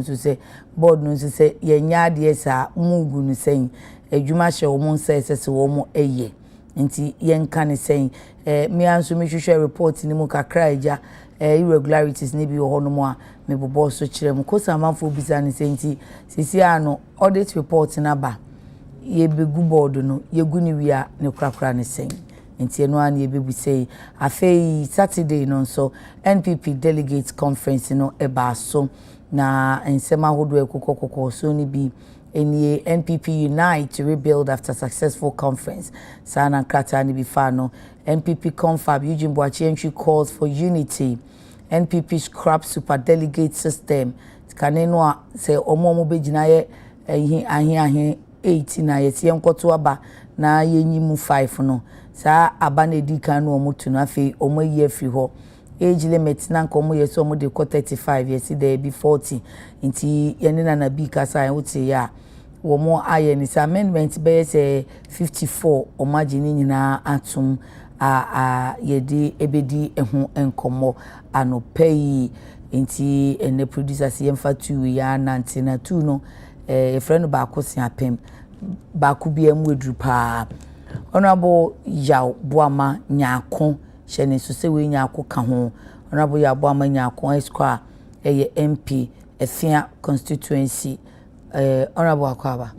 so say board no so say ye nya de sa mugu no sen adwuma hye wo mon say se wo mo eye nti ye nka ne sen me anso me hwehwe report ni mu kakra eja irregularities ne bi ho no mo a me bobo so kire mu ko samanfo bisa ne senti sisi ano audit report na ba ye begu board no ye gu ni wia ne krakra ne sen nti eno an ye bebu say afei Saturday no so NPP delegates conference no eba so na ensema hodo ekokokoko so ni bi eni NPP unite to rebuild after successful conference sana krata ni bi fa no NPP confab Eugene Boachientry calls for unity. NPP scrap super delegate system kaneno a say omo begina ye ahin 8 na ye tie nkoto aba na yenyimu 5 no sa aba na di kan no omo tunu afi omo yi afi ho age limit na nkomo ye so omo de 35 years there be 40 nti ye na bi kasa wote ya wo mo aye ni amendment be say 54 omagini nyina atum yedi ebedi ehu enkomo anopai nti ene producers yemfa tu ya nanti na tu no friend ba akosi apem ba ku bia mu edru pa honorable yaw boama nyako hye so se we nyako ka ho honorable yaw boama nyako esquire MP efia constituency honorable akwaba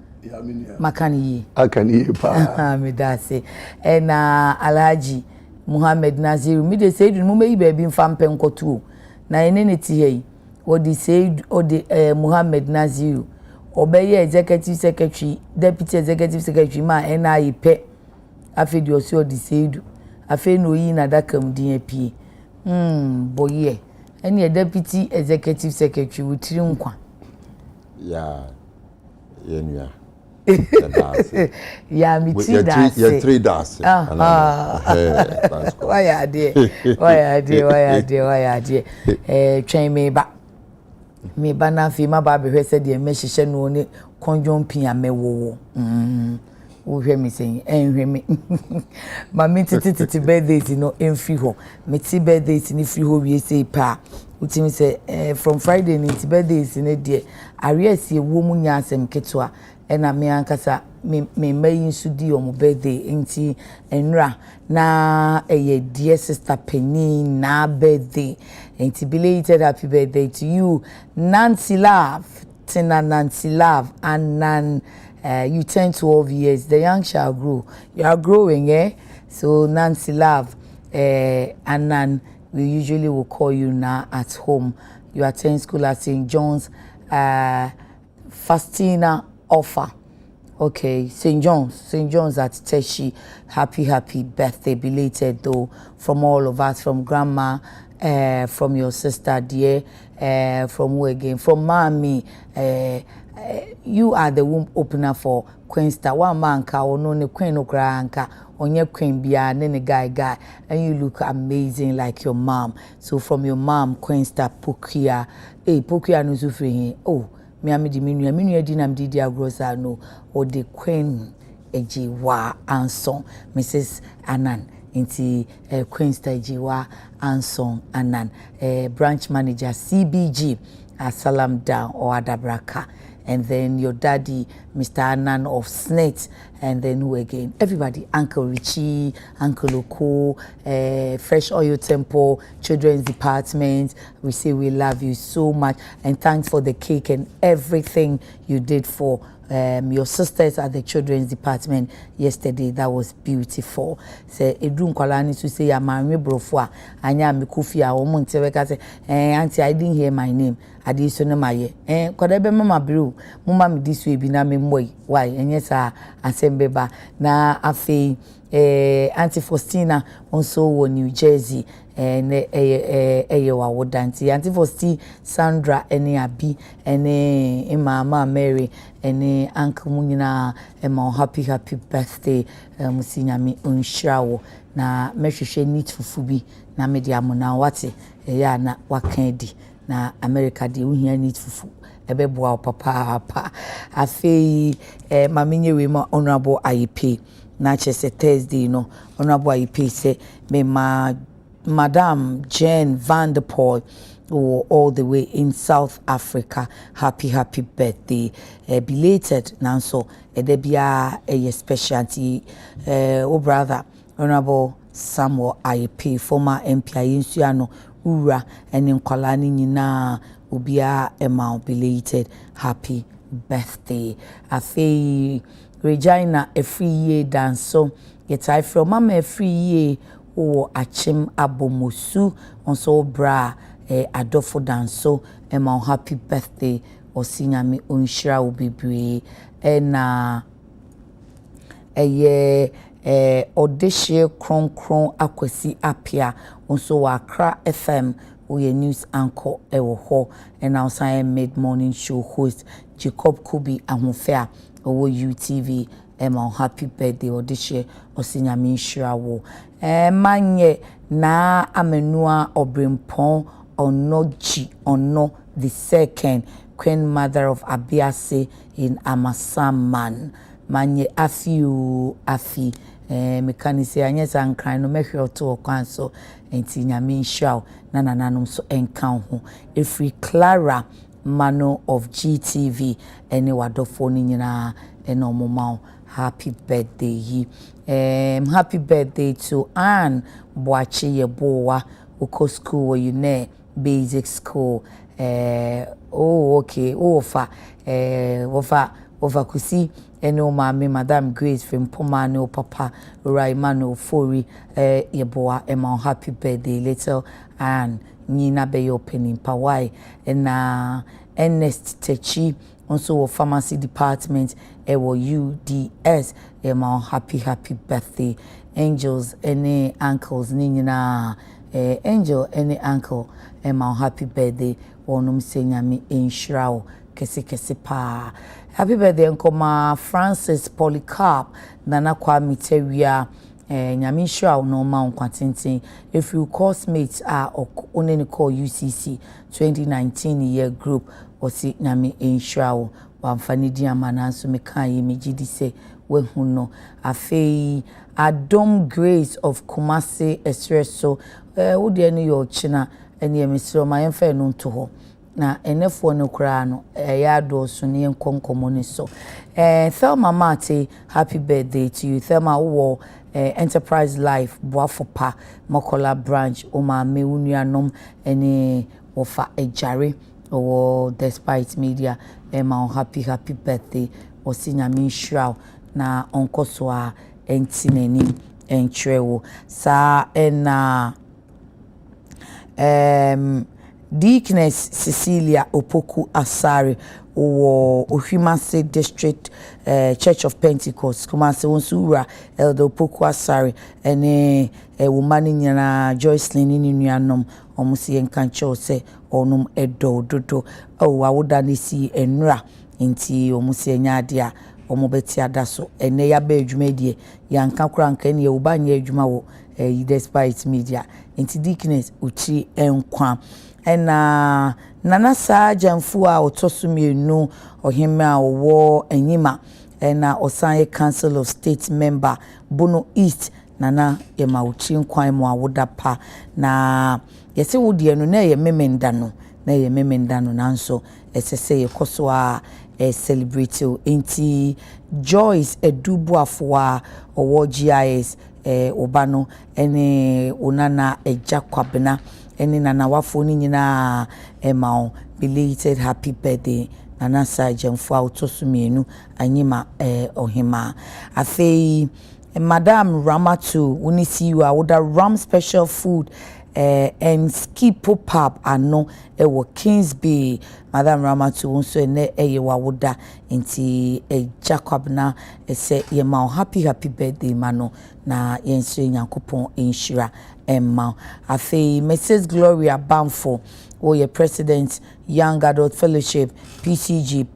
makani akani pa me dase na Alhaji Muhammad Naziru mi de say mu meyi ba bi mfa mpem kotu na ene ne ti hei odi say odi Muhammad Naziru obeye executive secretary deputy executive secretary ma NI pe afedi osi odi say afi no yi na dakam din apie boye ene deputy executive secretary wutiri nkwa ya yenua ya mi ti da se ya 3 das why ade twen me ba na fi ma ba be hwese de me hihye no ne konjon pia mewowo wo hwe mi sen enhwe mi ma mi titi birthdays no enfi ho me ti birthdays ni free ho wie sei pa utimi se from Friday ni ti birthdays ne de areas ye wo mu nya asem ketwa ena me ankasa me mayin su di o mo birthday nti enra na eye dear sister Penny na birthday nti belated happy birthday to you Nancy Love Tina Nancy Love and Nan you turn 12 years the young shall grow you are growing so Nancy Love and Nan we usually will call you now at home you attend school at St. John's Fastina offer okay St. John's at Teshi happy birthday belated though from all of us from grandma from your sister dear from who again from mommy you are the womb opener for Queen Star one man ka ono ne Queen okra anka onye Queen bia ne guy and you look amazing like your mom so from your mom Queen Star Pokia Pokia no so free oh me amedi minua di na mdidi agrosa no o de Queen ejiwa anson Mrs. Anan inti Queen Star ejiwa anson Anan branch manager CBG Salam down or Adabraka and then your daddy Mr. Anan of Snit and then who again everybody Uncle Richie Uncle Oko Fresh Oil Temple Children's Department we say we love you so much and thanks for the cake and everything you did for your sisters at the Children's Department yesterday that was beautiful say edun kwalani to say ya manwe brofo a anya me kofi a wo monte we ka say auntie I didn't hear my name adi so no maye kwada be mama bro mama me this way bi na me moy why enye sa asembeba na afei Auntie Faustina also wo New Jersey wa wodanti Auntie Faustina Sandra ene abi ene mama Mary ene uncle munyina ema happy birthday musinya mi onhirawo na mehwehwe neat fufu bi na me dia mona wate ya na wakandi na America de uhia neat fufu ebeboa papa afei maminye we ma honorable IEP na chese Thursday no honorable IEP say me Madam Jane Van der Poel all the way in South Africa. Happy birthday. Belated nanso edebia a specialty oh brother Honorable Samuel Ayepe, former MP Ayinsuano Ura and nkwala ni nyina obia ema belated happy birthday. Afei Regina every year danso yetai from mama every year o achim abomosu onso bra adofo danso ema happy birthday osinyame onhira obebre na Odeshe Kron Akwesi Apia onso Accra FM we news anchor ewo ho and outside mid-morning show host Jacob Kubi Ahofea owo UTV ema happy birthday Odeshe osinyame nhira wo manye na amenua obrimpon onoji ono the second queen mother of Abiase in Amasaman manye afi mekanisi anyesa nkran no mehwe oto kwan so enti nyame nhira na nananum so enka ho efri Clara Mano of GTV ene wadofo ni nyina ene omoma happy birthday yi happy birthday to Ann Boache Yeboa uko school where you ne basic school okay ofa kusi ene o mama Madam Grace from Poma no papa Raimano Fori Yeboa ema happy birthday little Ann Nina be opening pawai na Ernest Techi also pharmacy department ewo UDS ema happy birthday angels any uncles ninyina angel any uncle ema happy birthday wonum senyame enhira kese pa happy birthday nkoma Francis Polycarp Nana Kwame Tewia nyame nhira no ma nkwatintin if you coursemate only call UCC 2019 year group osi nyame enhira wamfani diamana so mekan ye megidi se wehu no afei Adom Grace of Kumasi Espresso wo de no yo china ene Nsroma yemfa no nto ho na enefo no kra no ya do so ne enkonkomo ne so Thelma Mate happy birthday to you Thelma wo Enterprise Life Boafopa Mokola branch o ma mewunuanom ene wofa ejare or despite media ema happy birthday osinyame nhira na onkoso a entineni enchrewo sa ena Deaconess Cecilia Opoku Asare Ohwimase District Church of Pentecost Kumase Wonsura Elder Opoku Asare ene woman nyana Joycelyn ni nuanom omusi enkancho se onum edododo awoda ne si enra nti omusi enyade a omobeti adaso ene ya ba adwuma die yanka kura nka ne uba nya adwuma wo despite media nti Deaconess uchi enkwa ena nana sa jamfu a otosumienu ohemme a wo enyima ena Osanye Council of State member Bono East nana yema uchi nkwan mu awoda pa na yese wodie no na ye memenda no nanso esese yekoso a celebrate enti Joyce Edubuafo a owo GIS obano ene onana ejakwabena ene nana wafo ni nyina ema belated happy birthday nana sajemfo autosumienu anyima ohima afei Madam Ramatu woni see you with a ram special food and ski pop up ano ewo Kings Bay Madam Ramatu wonso ene eyewa woda nti Jacob na ese yema happy birthday mano na yenso nyankopon enhira emma afei Mrs Gloria Bamfo your president Young Adult Fellowship PCG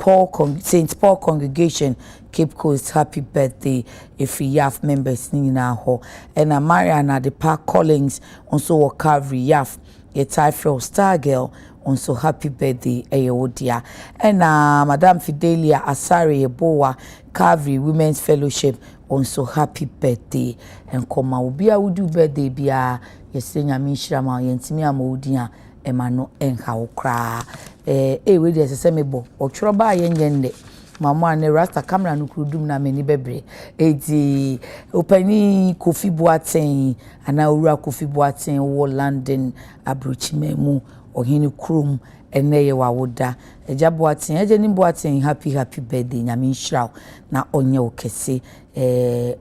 St. Paul Congregation Cape Coast happy birthday if YAF members nina ho and Mariana de Park Collins also Calvary YAF a Typhoid Star Girl also happy birthday Eyodia and Madam Fidelia Asare Eboa Calvary Women's Fellowship also happy birthday and koma ubia would do birthday bia yesenya minshira ma yentimi amawudia emano enha okra we dey say me bo otworo ba yenye nde mama ne rasta camera no krudum na mani bebre eti opani Kofi Boateng ana owura Kofi Boateng wo London abrochimemu ohini krum eneye wawoda eja Boateng eje ni Boateng happy birthday nyame nhyiraw na onye okese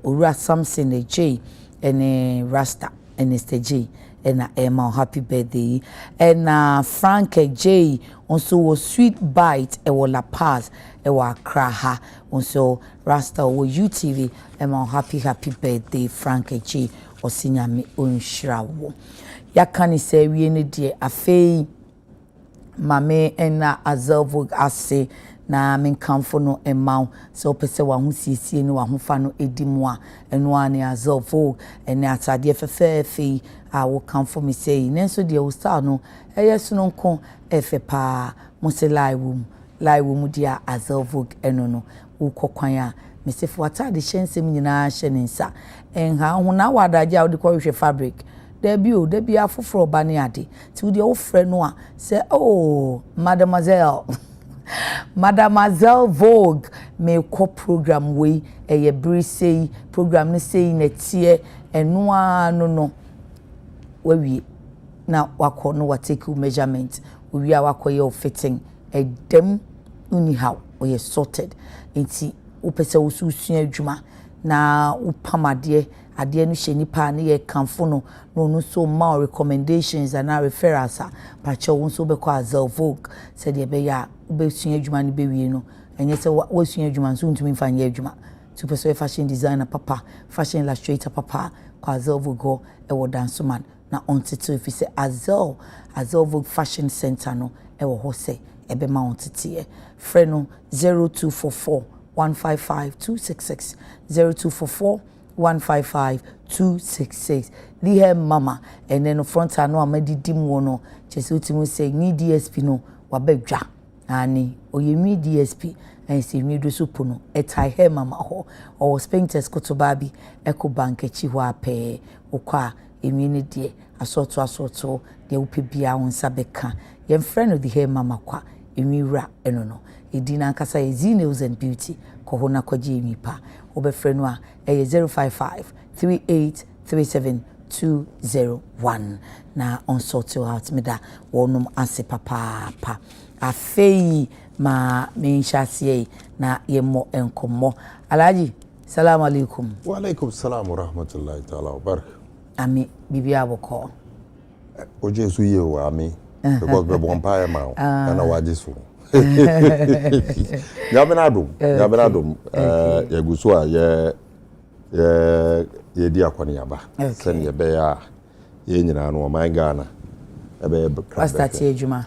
owura Samson eje ene rasta ene stage ena Emma happy birthday ena Frank J also was sweet bite La Paz Accra ha also rasta wo UTV Emma happy birthday Frank J osinyame onhyirawo yakani se wie ne de afei mame ena azelvo ase na menkamfo no emaw so pese wa ho siesie no wa ho fa no edimu a eno ane azelvo ene atade fefefe a wo kamfo me sei nenso de wo star no eyeso no nko efe pa mo se live mu dia azelvo eno no wo kokwan a mesefo atade hyensem nyina hye ne nsa enha ho na wadaje a wo de hwe fabric debi afoforo ba ne ade ti wo de wo frɛ no a say oh Mademoiselle Vogue me ko program we eye brisei program ne sei na tie eno no we na wako no wa take measurement we are wako ye fitting edem uni how we sorted enti wo pese wo susua adwuma na wo pamade ade no hye nipa na ye kamfo no so ma recommendations and referrals pacho won so be kwa Azel Vogue said ye be ya be sua adwuma ne be wie no enye se wo sua adwuma so ntumi mfa nye adwuma super so fashion designer papa fashion illustrator papa kwa Azel Vogue wo dance man na ontete if say Azel Vogue fashion center no wo ho se ebe ma ontete frɛ no 0244 155 266 0244 155 266 lihe mama and then front ano amadi mu no chese utimu say ni DSP no wabadwa ani oyemi DSP and say mi do supu no etai he mama ho or spintes kotobabi eco bank echi ho ape okwa emi ne de asoto de upebia wonsa beka ye friend of the hair mama kwa emi wura eno no edina nkasa ezi nails and beauty ko ho na kwaje emi pa obefrɛ no a 055 3837 201 na on sort out me da wonum ase papa afei ma menhyase na yemo enkomo alaji salamu alaikum wa alaikum salam wa rahmatullahi ta'ala wa barak ami bibia boko oje su ye wa ami because be bon pa ma na waje so Yabenadum yaguso a ye di akwani yaba sen ye be ya ye nyina no my Ghana e be start ejuma.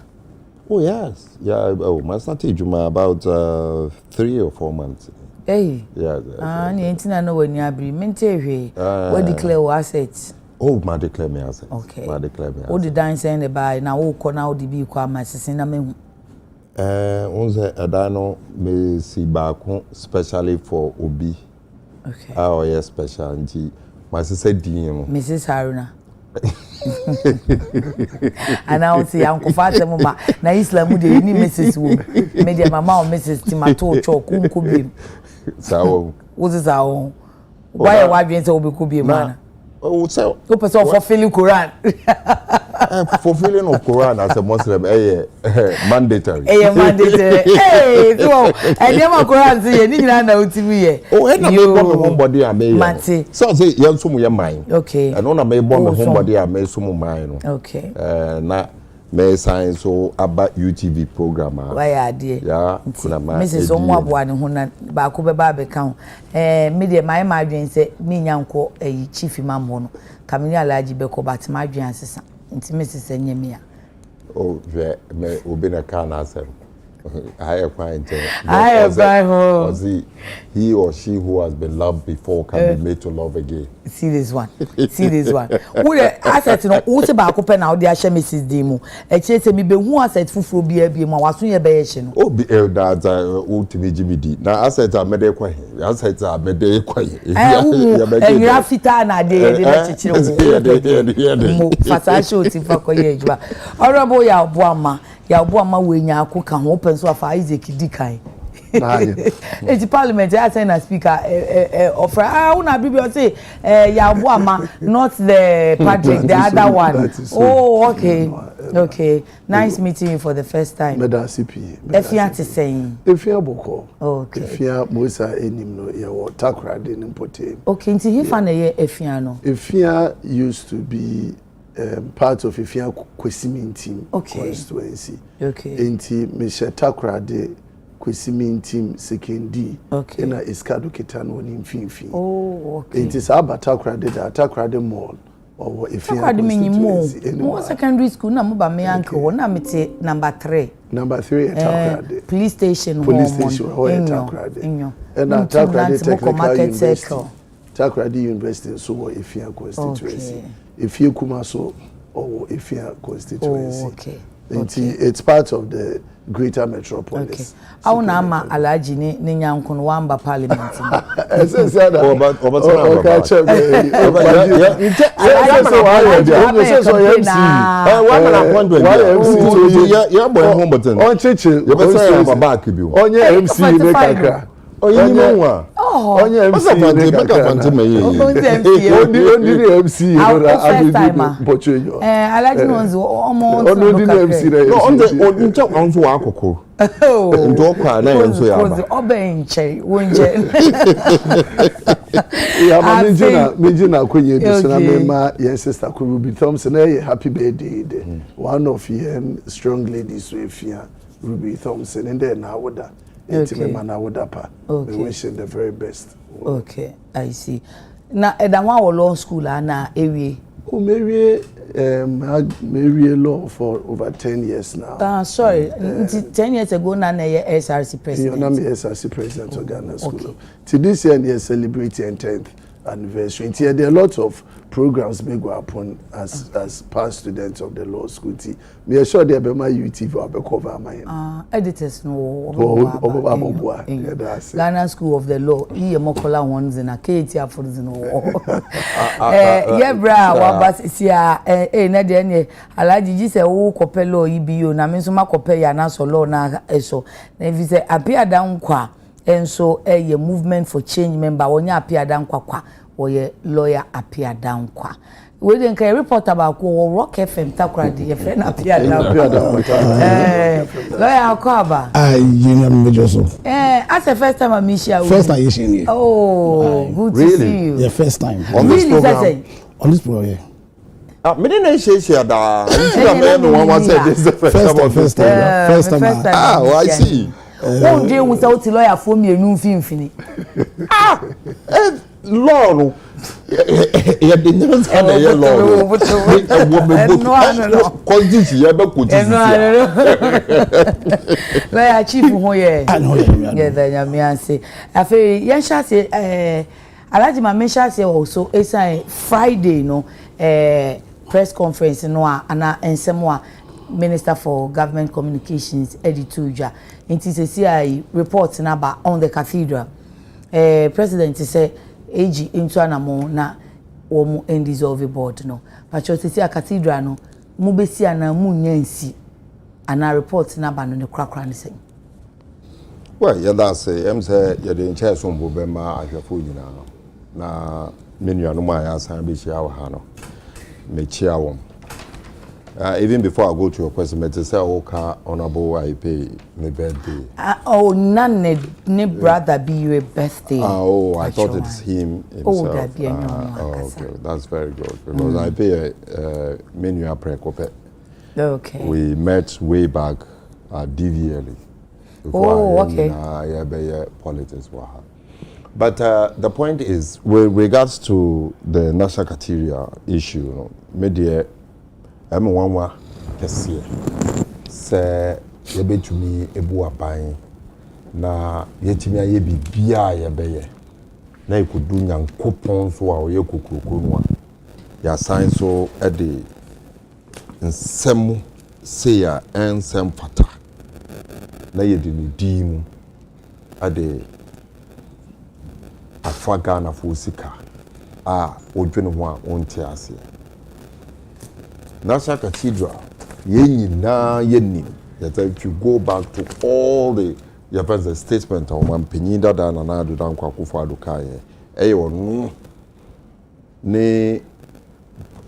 Oh yes, yeah, my start ejuma about 3 or 4 months. Hey, yeah, ni entina no wani abri mente hwe we declare assets. Oh, my declare me assets. Okay, my declare me assets. All the dance and the buy na wo ko na wo di bi kwa masisi na mehu. Onze adano me si baako specially for Obi. Okay. Oh yes, special nti my sister din no. Mrs. Haruna. Announce yanko fata mama na Islam de ni Mrs. wo. Me de mama o Mrs. Timato choku nkubim. Sawo. Wo zawo. Why wa dwen se obi kubim mana. Oh, so no person fulfilling Quran. Fulfilling of Quran as a Muslim, mandatory. Mandatory. Hey, so I never Quran say ni nyina na utimi ye. Oh, na me bomb home body am me. So say yan so mo mind. Okay. And na me bomb home body am me so mo mind no. Okay. Na me sign so about UTV program. Why ade? Yeah, kuna ma. Mrs. Omwaboa ne ho na ba ko be ba be kan. Me de my madwen say me nyanko chief imam ho no. Kamini alaji be ko bat madwen asesa. Nti Mrs. Enyemia. Oh, me obi na ka na asem. I have crying. I have crying. He or she who has been loved before can be made to love again. See this one. See this one. Who the asset no who se ba ko pe na wo dey share Mrs. Demo. E che se mi be hu asset fufuo bi abi ma waso ye be ye hye no. Obi that ultimate GBD. Na asset a mede kwa. Asset a mede kwa. Enra fita na dey na chichire wo. Fata show ti fa ko ye ejwa. Honorable ya obuama we nya akoka ho pen so afa Isaac Dikai. It's parliament I send a speaker offer una bibi say ya obuama not the Patrick the other one. Oh okay. Okay. Nice meeting you for the first time. Madam CP. Efia te saying. Efia boko. Okay. Efia Mosa enim no ye wo Takoradi nimpote. Okay, nti hifa na ye Efia no. Efia used to be part of Efia Kwesimin team constituency. Okay. Enti Mr. Takoradi Kwesimin team second D. Okay. Na Iskado Kitano ni mfimfi. Oh, okay. Enti sa ba Takoradi mall. Or Efia Kwesimin mo secondary school na mo ba me uncle na mete number 3. Number 3 at Takoradi. Police station Takoradi. And Takoradi Technical University. Takoradi University so Efia constituency. Okay. Efia Kumaso or Efia constituency. Oh, okay. It's part of the greater metropolis. Okay. How na ma alaji ni nyanko no wamba parliament. Onye MC Alaji nonzo omo onzo akoko ndo kwa na enzo ya ba obe nche wonje ya mama kwenye bisona mema your sister could be Thompson happy birthday one of them strong ladies with Ruby Thompson and then now with that we wish them the very best. Okay, I see. Na edamwa wo law school na ewie. Oh, Mary law for over 10 years now. Sorry, 10 years ago na SRC president. I'm SRC president of Ghana School. To this year they celebrate 10th anniversary. There are a lot of programs may go upon as past students of the law school. Me assure there be my UTV or be cover my editors no Ghana School of the Law e mokola ones na KT afors no yeah bra wa basia na de ne alaji ji se wo kope law ibio na me so makope ya na so law na eso na if say appear down kwa enso ye movement for change member wonya appear down kwa oye lawyer appear down kwa we den can report about ko Rock FM Takoradi your friend appear down lawyer akaba you major so as the first time I meet you first time you see me good to see you the first time on this program yeah me didn't say da one said this the first time I see won dey we say o ti lawyer for me enu mfimfini law no ya de nyans ana ya law no condition ya be condition lawyer chief ho ye da nyame anse afi yen sha se alaji ma me sha se also esai Friday no press conference no ana ensemo a Minister for Government Communications Eddie Tuja inti se CI report na ba on the Cathedral president say AG into anamo na wo mu indissolvable board no but you see a Cathedral no mu besi ana mu nyansi ana report na ba no ne krakra ne say well yeah that's say you dey in charge so mbo be ma ahwefo nyina na menu anu ma ya san be chia wa ha no me chia won. Even before I go to your question, I say, okay, honorable, I pay my birthday. None ne brother be your birthday. I thought it's him himself. That be okay, that's very good because I pay a menu apre. Okay. We met way back at DVLE. Okay. Politics. But the point is, with regards to the national Cathedral issue, media. I'm one kesiye se yɛbɛtumi ebu aban na yɛtumi ayɛ bibia yɛbɛyɛ na ikodu Nyankopɔn so a ɔyɛ kokroko no a yɛasan so de nsɛm sei a ɛnsɛm fata na yɛde ne din mu ade afa Ghanafoɔ sika a odwene ho a wonte ase National Cathedral yɛnyinaa yɛnim that if you go back to all the the statement of Mampenyin Dada na Nadu Dankwa Akufo-Addo kae ɛyɛ ɔno ne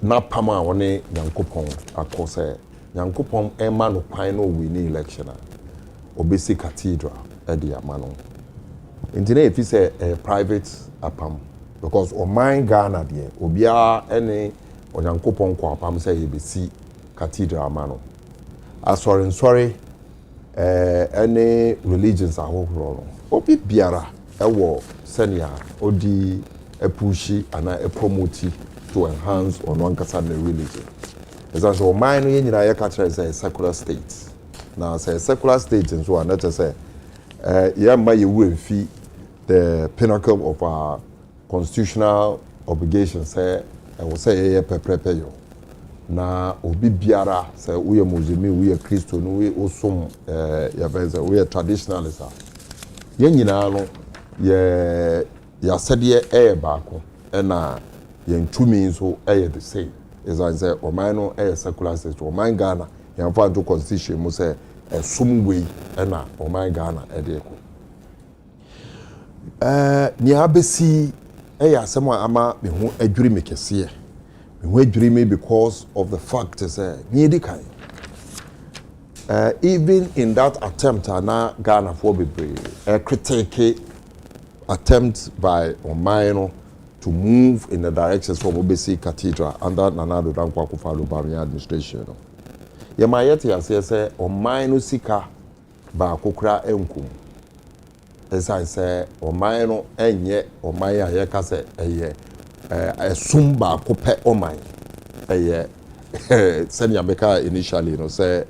napama one Nyankopɔn akɔ sɛ Nyankopɔn ɛma no kwan no win election a obesi Cathedral ɛde ama no nti na efi sɛ private apam because ɔman Ghana deɛ obiara ɛne Onyankopɔn kɔ apam sɛ yɛbesi Cathedral ama no asɔre any religions ahohoro no obi biara ɛwɔ senia odi epushi ana promote to enhance on one kasa na religion as so man no nyina yɛ ka kyerɛ sɛ secular state na sɛ secular state nso a na kyerɛ sɛ yɛmma yɛwu mfi the pinnacle of our constitutional obligations sɛ ɛwɔ sɛ yɛyɛ pɛprɛpɛ yo na obi biara sɛ woyɛ Muslim woyɛ Kristo no we osom yɛbɛnza woyɛ traditionalist a yɛn nyinaa no yɛasɛdeɛ ɛyɛ baako ɛna yɛn tumi nso ɛyɛ the same ɛsan sɛ ɔman no ɛyɛ secular state ɔman Ghana yɛmfa nto constitution mu sɛ ɛsom wei ɛna ɔman Ghana ɛde ɛkɔ nea abɛsi ɛyɛ asɛm a ama me ho adwiri me kɛseɛ we dream me because of the fact is even in that attempt na Ghana for be a critique attempt by Omaino to move in the directions from Obesi Cathedral under Nana Dankwa Akufo-Addo Bamia administration ye ma yete say Omaino sika ba kokra enkum esa say Omaino enye Omaya ye ka say eye sum ba ko pe oman senya beka initially no say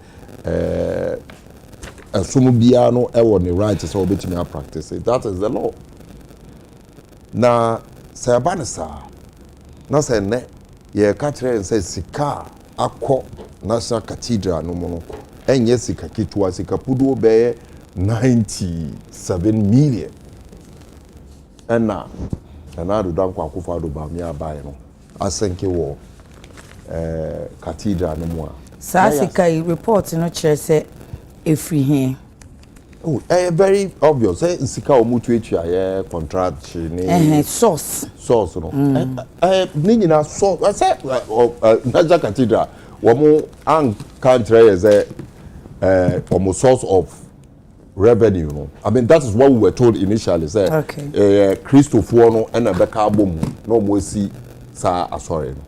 sum bia no e wo ne right so obetimi a practice that is the law na say abanisa na say ne ye ka kire say sika akọ National Cathedral no mo no enye sika kitwa sika pudo be 97 million and I do Dankwa Akufo-Addo Bamia buy no asenke wo Cathedral no mo a sika report no chere say efri here oh very obvious say sika o mutu echi aye contract ni source no ni nyina source I say National Cathedral wo mo an country say from source of revenue no I mean that is what we were told initially say Christopher no and a beka bom no mo si sa asori no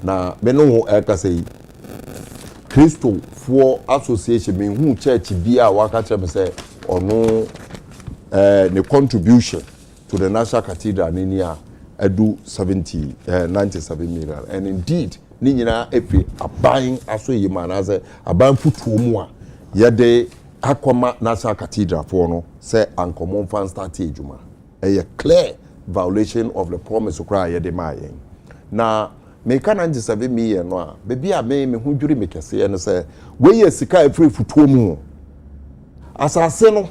na me no e ka say Christopher association me hu church bia wa ka kire me say ono the contribution to the National Cathedral ni a edu 97 million and indeed ni nyina efi aban aso yima na say aban futuo mu a ye de akoma National Cathedral for no say uncommon fan start ejuma a clear violation of the promise to cry ye de mayen na me ka 97 million no a bebi a me hu dwiri me kese no say we ye sika efri futuo mu asase no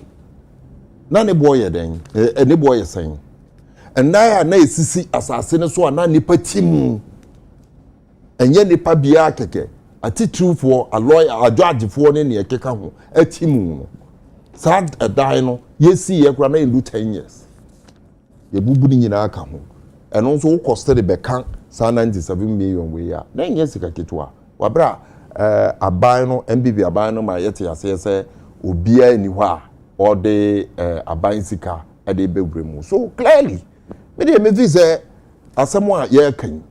na ne boy ye den ne boy ye sen and na esisi asase no so na nipa timu enye nipa bia keke attitude for a lawyer a judge for ne ekeka ho atimu sad a no yesi ye kura na endu 10 years ye bubu ni nyina aka ho eno nso cost the beka 97 million we ya na nye sika ketwa wabra aban no MBB aban no ma yete ase se obia ni ho a ode aban sika e de bebremu so clearly me dey me fi say asemo a ye kan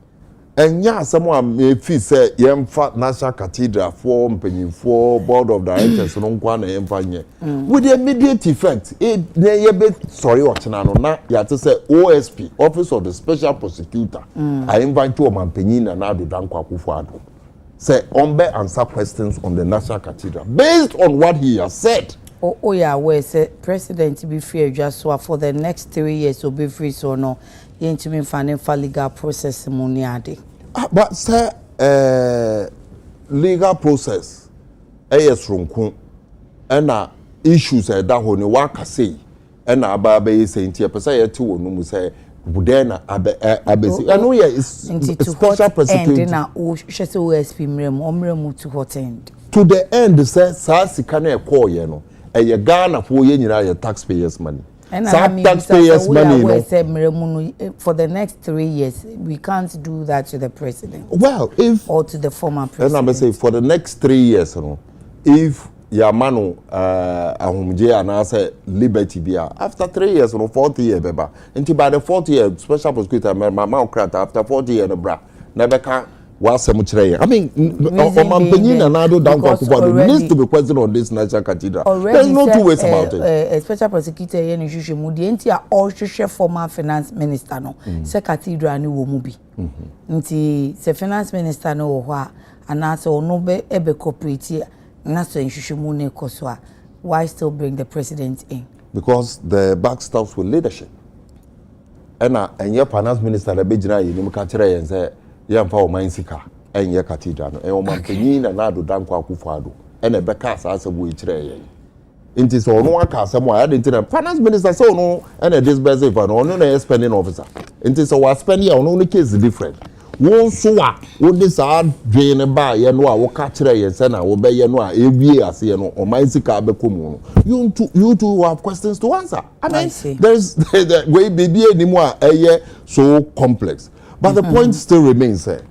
enya asemo a me fi say yemfa National Cathedral for mpanyinfo board of directors no nkwa na yemfa nye with the immediate effect na ye be sorry ochina no na ya te say OSP office of the special prosecutor I invite to Mampanyin na Nadu Dankwa Akufo-Addo say Ombe answer questions on the National Cathedral based on what he has said. Oh yeah, where say president be free just so for the next 3 years will be free so no into me for legal process money ade. But say legal process yes runku and issues that ho ne waka say and aba be say ntia pesa ye ti wo no mu say budena abesi I know yeah is special prosecutor and na o hwe say OSP mrem to hot end to the end say sa sika na e call ye no e Ghana for ye nyina ye taxpayers money. And taxpayers money no. For the next 3 years, we can't do that to the president. Well, if or to the former president. And I say for the next 3 years, you know, if Yamano Ahumje and I say liberty bia after 3 years, you know, 40 years, beba. Until by the 40 year special prosecutor, my mouth cracked after 40 years, bra, never can. I mean, needs to be questioned on this National Cathedral. There's no two ways about it. A special prosecutor here in Shushimu, the entire all former finance minister no, say Cathedral ni wo mubi. Nti se finance minister no wa anase ono be ebe corporate na so in Shushimu ne koswa. Why still bring the president in? Because the back stops with leadership. And your finance minister the bejina yi ka kire yen say yamfa o mansika enye Cathedral no o mampanyin na ado danko akufado ene beka asabu ikire yen inti so no aka asemo ya de ntina finance minister say no ene disburse if no no spending officer inti so wa spend ya no case different won so a wo de sa dwen ba ye no a wo ka kire yen say na wo be ye no a ewie ase ye no o mansika abekomu no you two have questions to answer. I mean there's the way baby anymore so complex. But the point still remains there.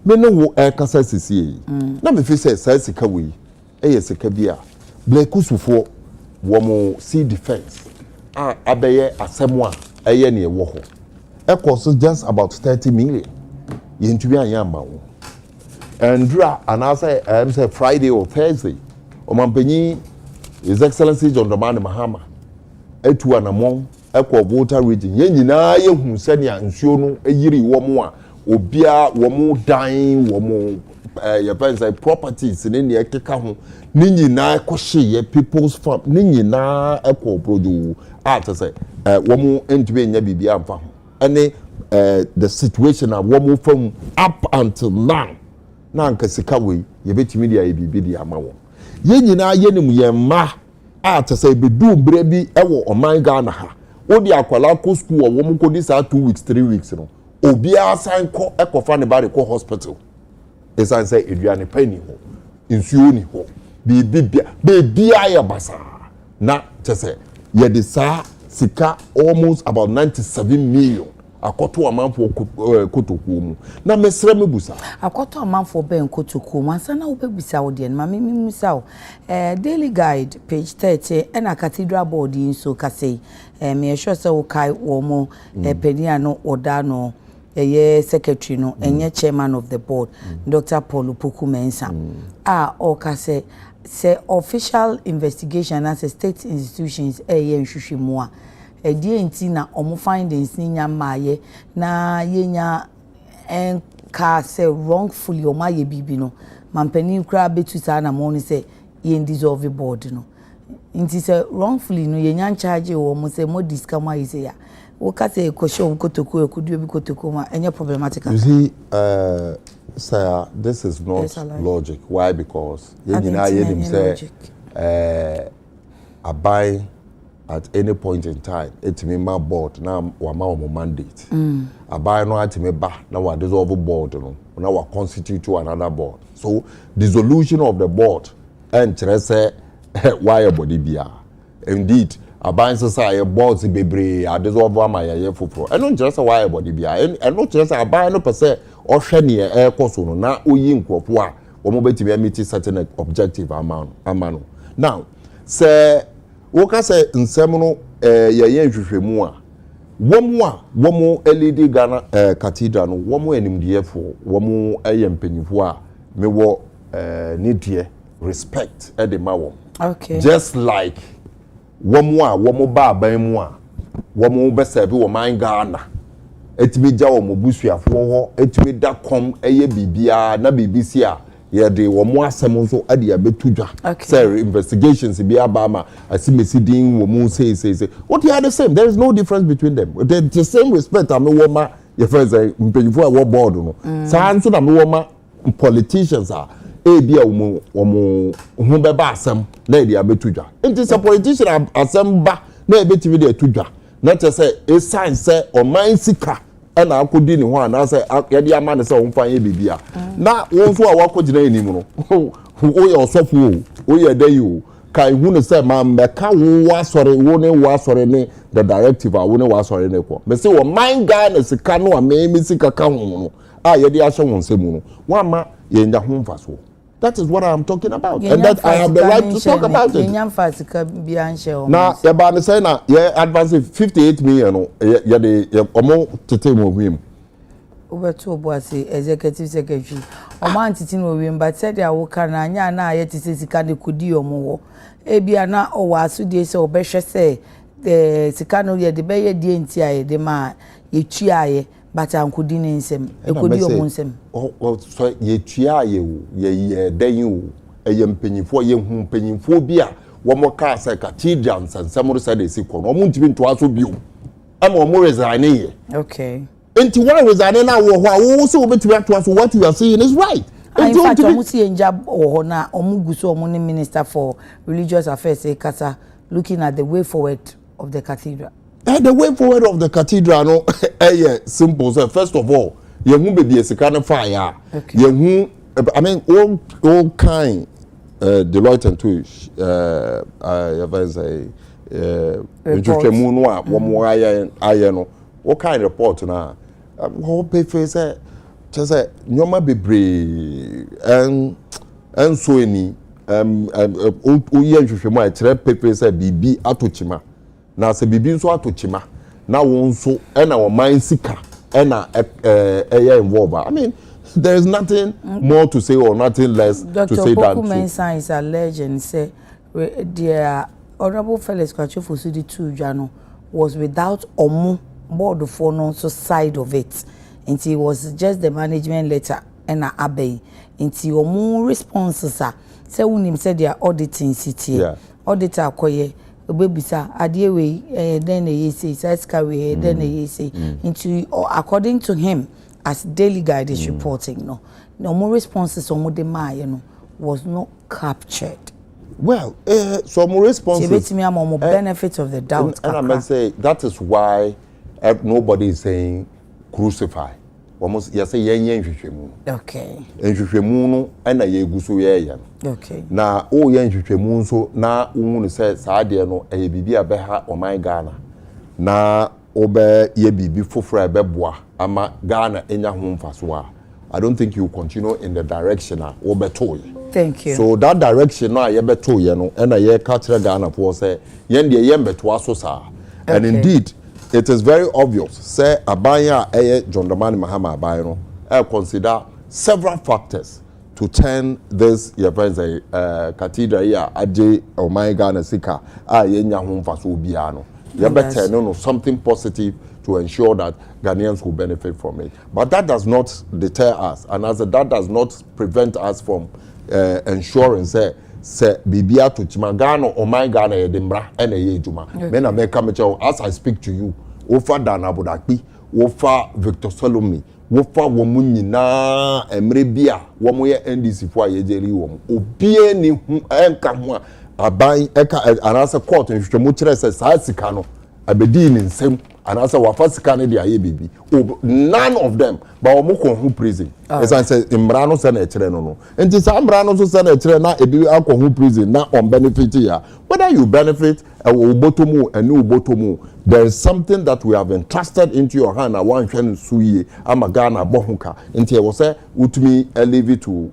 Me no wo kasa sisi na me fi say sika we sika bia blekusufo wo mo sea defense abeye asemo a ne wo ho cost just about 30 million yentu an yamba wo and dra and I say Friday or Thursday o mampanyi His Excellency John Dramani Mahama etu anamon ekọ Volta region ye nyina ye hu senia nsuo no eyiri wo mo a obia wo mo dan wo mo ye pense properties ne ne ekeka ho ne nyina ekọhye ye people's farm ne nyina ekọ produce to say wo mo entube nya bibia amfa ho ene the situation of wo mo from up until now na nkasika we ye betimi dia ye bibi dia ma wo ye nyina ye nim ye ma to say bedu bre bi ewo oman Ghana ha odi akwala ko school wo mo ko dis 2 weeks 3 weeks no obi asan ko ekofa ne bare ko hospital esan say eduane pani ho nsuo ni ho bi ya basa na tese ye de sa sika almost about 97 million akoto amanfo kotokuo mu na mesra mebusa akoto amanfo ben kotokuo mu ansa na wo bebusa wo de ma memusa wo daily guide page 30 and a Cathedral board in so kase me sure say wo kai wo mo penia no oda no secretary no enye chairman of the board Dr. Paul Pukumensa o kase say official investigation as a state institutions nhwehwemu a edie nti na omo findings ni nya maaye na yenya enka say wrongfully o maye bibi no mampani kra betu sa na mo ni say ye dissolve board no nti say wrongfully no yenya charge o mo say mo discount ma say ya wo ka say ko show kotoko ekudu bi kotoko ma enye problematic. You see sir, this is not logic. Why? Because you say a buy at any point in time it me my board now wa ma mandate a buy no at me ba now wa dissolve board no now wa constitute to another board, so dissolution of the board and say why body bia indeed a buy say boards bebre a dissolve am ya foforo and no just why body bia and no just a buy no per se o hwe ne e koso no na oyi nkofo a wo mo betimi meet certain objective amano now say woka say nsem no ye nhwehwemu a womo LED Ghana Cathedral no womo animdiefo womo empanyifo a mewo need respect e de ma wo okay just like womo ba ban mu a womo be serve wo man Ghana etimi ja wo busuafo ho etimi da kom eye bibia na BBC a ye de wo mo asem so ade abetudwa say investigations bi abama asimesi din wo mo say what they are the same. There is no difference between them. The same respect am wo ma your friends mpanyifo a wo board no sa nso na me wo ma politicians are ebia wo mo ho beba asem na ade abetudwa enti say politician asem ba na ebetimi de atudwa na te say e sign say o man sika na akodi ni ho ana say yede ama ne say wo mfa ye bibia na wo so a wakogina enim no wo ye osofo wo ye dayi o kai hu ne say ma mbeka wo asore wo ne wo asore ne the directive a wo ne wo asore ne ko me say wo man guy na sika no a me sika ka ho no a yede ahye wo nsemu no wa ma ye nya ho mfa so. That is what I am talking about. And that I have the right to talk about it. Now, you say now, you advance 58 million. You the amount to take with him. Over to Boise, executive secretary. Oman titin with him, but said I will can na yet is can could do more. Ebiana or was days or besha say the Sicano ye the bay DNTI, the man, ye chia. But I'm couldn't him. A good deal oh, so ye chia ye then you a young penny for young penny phobia. One more car say Cathedral and someone said they see con. I'm going to us with you. I'm more resigning. Okay. Into one resigning now, also between to us what you are saying is right. In fact, I see a job or na Omuguso Muni Minister for Religious Affairs, Kasa, looking at the way forward of the cathedral. The way forward of the cathedral, no, simple. So first of all, you won't be a second fire. You won't. I mean, all kind. Deloitte and Touche. What kind of report now? What pay for say? Just say nyoma bebre and so any oye nhwehwemu a kire pepe say bibi atochima. Na se bibi nso atochima na won so na wo man sika na involved. I mean, there is nothing more to say or nothing less to say than Dr. is alleged and say the Honorable Felix Kwachofo two Jano was without omu board for no so side of it. And it was just the management letter and a abbey. And omu responses are say when said they are auditing city. Auditor koye baby sir adewe then they say saskawe then they say into according to him as Daily Guide is reporting no more responses on the ma was not captured. Well, some responses benefit of the doubt. And I must say that is why nobody is saying crucify. Almost you say yen hwehwemu. Okay. Hwehwemu no na ye guso ye. Okay. Na o yen hwehwemu so na unu say saade no bibi abeha oman Ghana. Na obe ye bibi foforo ebeboa ama Ghana enya ho mfaso a. I don't think you continue in the direction obeto ye. Thank you. So that direction na ye beto ye no na ye ka kire Ghana for say yen de ye beto aso sa. And indeed it is very obvious. Say Abaya John Dramani Mahama Abayo consider several factors to turn this cathedral here Adekye Nsroma Sika yenya ho mfaso biano. You better no something positive to ensure that Ghanaians will benefit from it. But that does not deter us, and as that does not prevent us from ensuring say bibia to chimagano or my Ghana edembra ene ye juma men America as I speak to you ofa Dan Abodakpi ofa Victor Salome wofa womu nyina emre bia womo ye NDC fo ayejeri wom obie ni hu enka ho aban eka anasa court nhwehwemu kire se saa sika no abedi ni nsem anasa wafa sika ne dia ye bibi none of them but womo ko hu prison as I say imra no se na kire no enti sa imra no so se na kire na ebi akọ hu prison na on benefit ya whether you benefit ubotomu and ubotomu there is something that we have entrusted into your hand na wan hwe nsuye ama Ghana bohuka enti e wo say utumi leave it to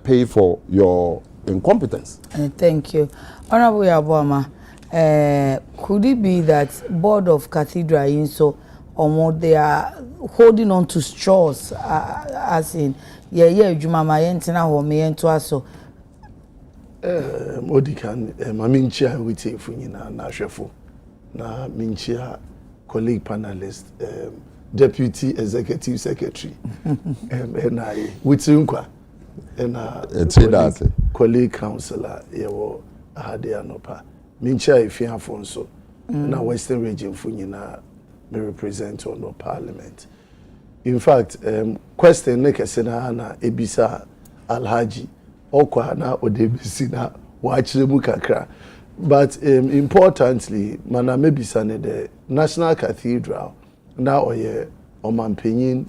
pay for your incompetence. Thank you. Honorable Yaboma, could it be that board of Cathedral in so they are holding on to straws as in juma ma yentina ho me yento aso Modi can maminchia waiting for na hwefo na minchia colleague panelist deputy executive secretary NIA witinkwa and colleague councillor yewo ahade anopa mincha ifia fonso na Western region funyina me represent on no parliament. In fact, question ne kese na ebisa Alhaji okwa na odebisi na wachire mu kakra. But importantly, mana mebisa ne the National Cathedral na oye omampenyin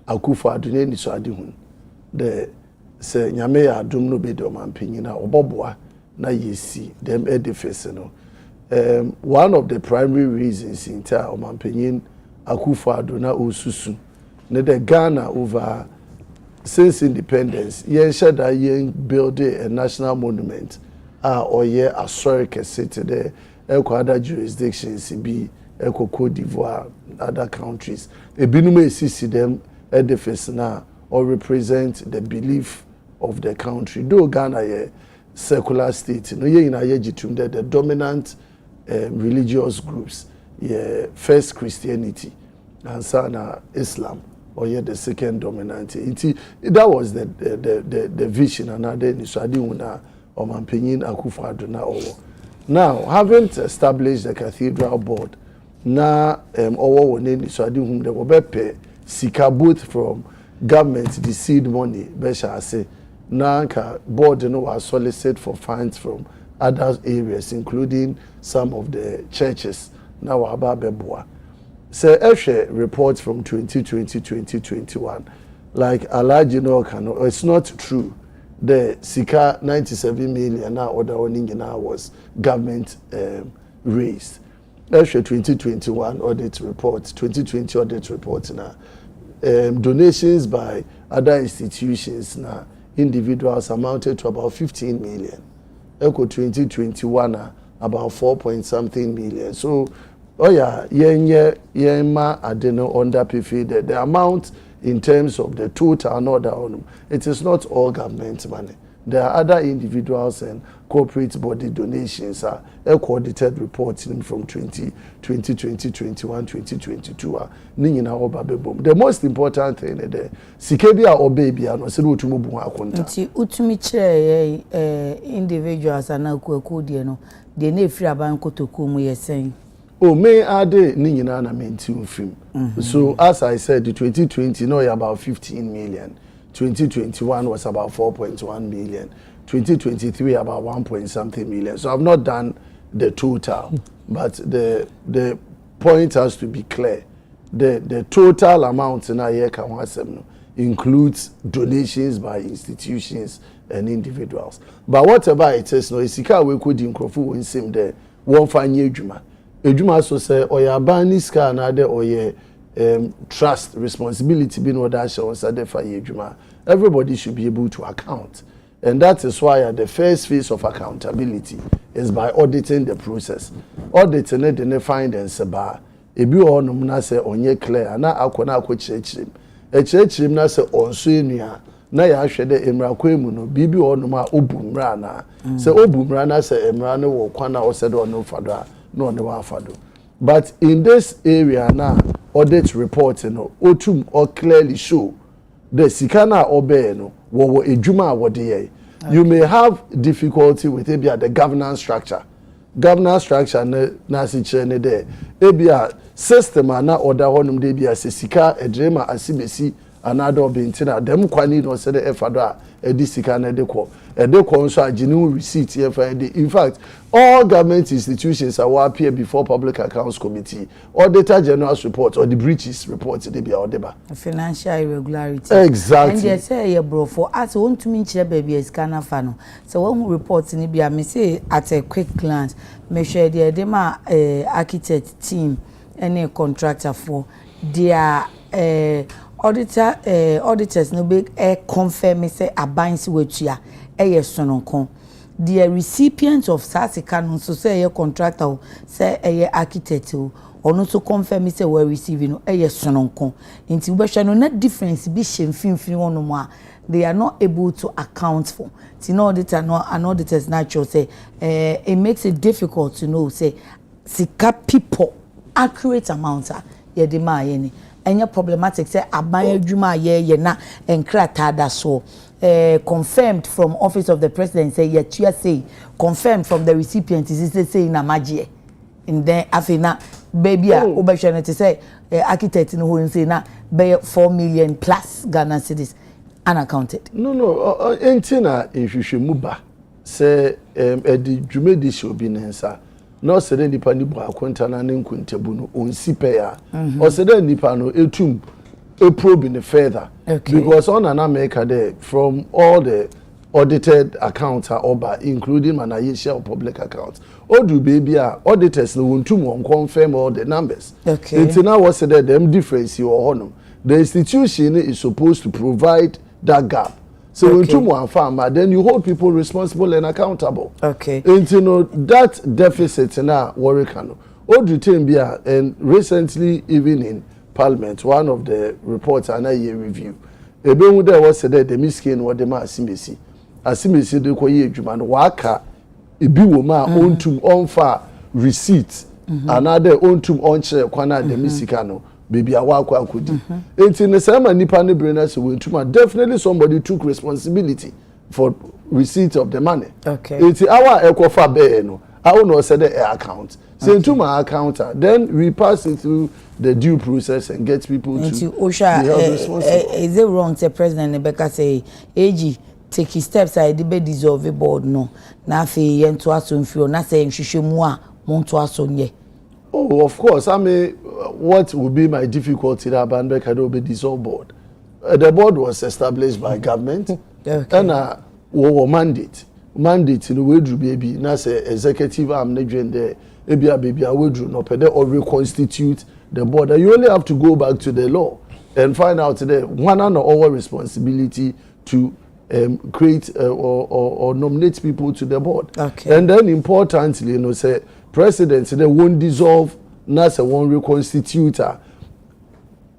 Akufo-Addo ne ni so ade hun. The se nyame ya adom no be de omampenyin na oboboa na yesi them edifice no. One of the primary reasons in ta omampenyin Akufo-Addo na osusu ne the Ghana over since independence yen shada yen build a national monument or yeah historic city there other jurisdictions be Cote d'Ivoire other countries ebinum see them edifice now or represent the belief of the country though Ghana a secular state no ye in ayejitum the dominant religious groups yeah first Christianity and sana Islam or yet the second dominant. That was the vision and then Iswadina or Mampenyin Akufo-Addo na owo. Now, having established the cathedral board, na owo wone Iswadina the wobepe sika both from government the seed money besha say na nka board no was solicit for funds from other areas including some of the churches na wa ba beboa. So, reports from 2020-2021, like Alhaji no, it's not true. The Sika 97 million now order was government raised. That's 2021 audit reports, 2020 audit reports now. Donations by other institutions now, individuals amounted to about 15 million. Echo 2021 about 4-point-something million. So. Oh yeah, ma adeno under PF the amount in terms of the total and other it is not all government money. There are other individuals and corporate body donations are audited reports from 2020, 2021, 2022. The most important thing is the Sikebia or baby and was able to move individuals are now no they need free abanko to come we are saying. Oh, may add Nina na maintain film. So as I said, the 2020 no about 15 million. 2021 was about 4.1 million. 2023 about 1-point-something million. So I've not done the total, but the point has to be clear. The total amount in a year includes donations by institutions and individuals. But whatever it is, no, isika we could include in same there. One fine juma. Ejuma so say oya baniska na de oye trust responsibility being what that shows that for ejuma. Everybody should be able to account, and that is why the first phase of accountability is by auditing the process. Auditing it and find and seba. Ebi onum na say onye clear na akona akwochirim. Echirim na say onso enua na ya hwe de emra kwemu no bibi onum a obumra na. Say obumra na say emra no wo kwana o say do no fado no ne wa fado. But in this area now audit report otum or clearly show the sikana obe no wo ejuma wo de ye. You may have difficulty with ebia the governance structure. Governance structure na si chene there. Ebia system na order honum de bia se sika edrema asibesi another bintina dem kwani no se de efado a edi sika na de ko nso aginu receipt here for in fact all government institutions are appear before public accounts committee auditor general's report or the breaches report they be audiba financial irregularity exactly and they say yeah bro for us want to mean chire baby is kana fa no so when report ni bia me say at a quick glance make sure the ma architect team any contractor for their auditors no big confirm say abansi wetua sononkon the recipient of sasika no so say contractor say architect or no to confirm say we receiving no sononkon nti we hwe no na difference bi hemfimfini wono mu a they are not able to account for ti no auditor no an auditors natural say it makes it difficult to know say sika people accurate amount ye de ma ye ni any problematic say aban adwuma ye na enkrata da so confirmed from office of the president say yetua say confirmed from the recipient is say na magie and then afina baby a obehwe no te say architect no ho say na be 4 million plus Ghana cedis unaccounted. No entina nhwehwemu ba say edi dwumedi shi obi nensa no say the nipa ni bu akonta na ne nkuntabu no onsi pe ya o say the nipa no etum probe in further because on an America there from all the audited accounts are over including managerial public accounts all do baby auditors no want to confirm all the numbers until now was said them difference or honor the institution is supposed to provide that gap so when to farmer then you hold people responsible and accountable until that deficit now worry can all do tembia and recently even in Parliament, one of the reports and a year review. Ebe there was said the miskin what the ma asimesi. Asimesi de ko ye adwuma no waka ebi wo ma ontum onfa receipt another ontum onche kwana the misika no baby awakwa akodi. Enti ne sama nipa ne brena se wentuma definitely somebody took responsibility for receipt of the money. Enti our ekofa be no I will not say the account. Send to my accountant. Then we pass it through the due process and get people to be held responsible. Is it wrong to President Rebecca say, AG, take his steps, I debate dissolve the board, no. Na fe yen to aso mfio, na se mshishimua, mon to aso nye. Oh, of course. I mean, what would be my difficulty that Rebecca do be dissolve board? The board was established by government and our mandate in the way baby na say executive arm na join there ebia baby awedru no pede or reconstitute the board. You only have to go back to the law and find out the one and all responsibility to create or nominate people to the board. And then importantly, you know, say president they won't dissolve na say one reconstitute.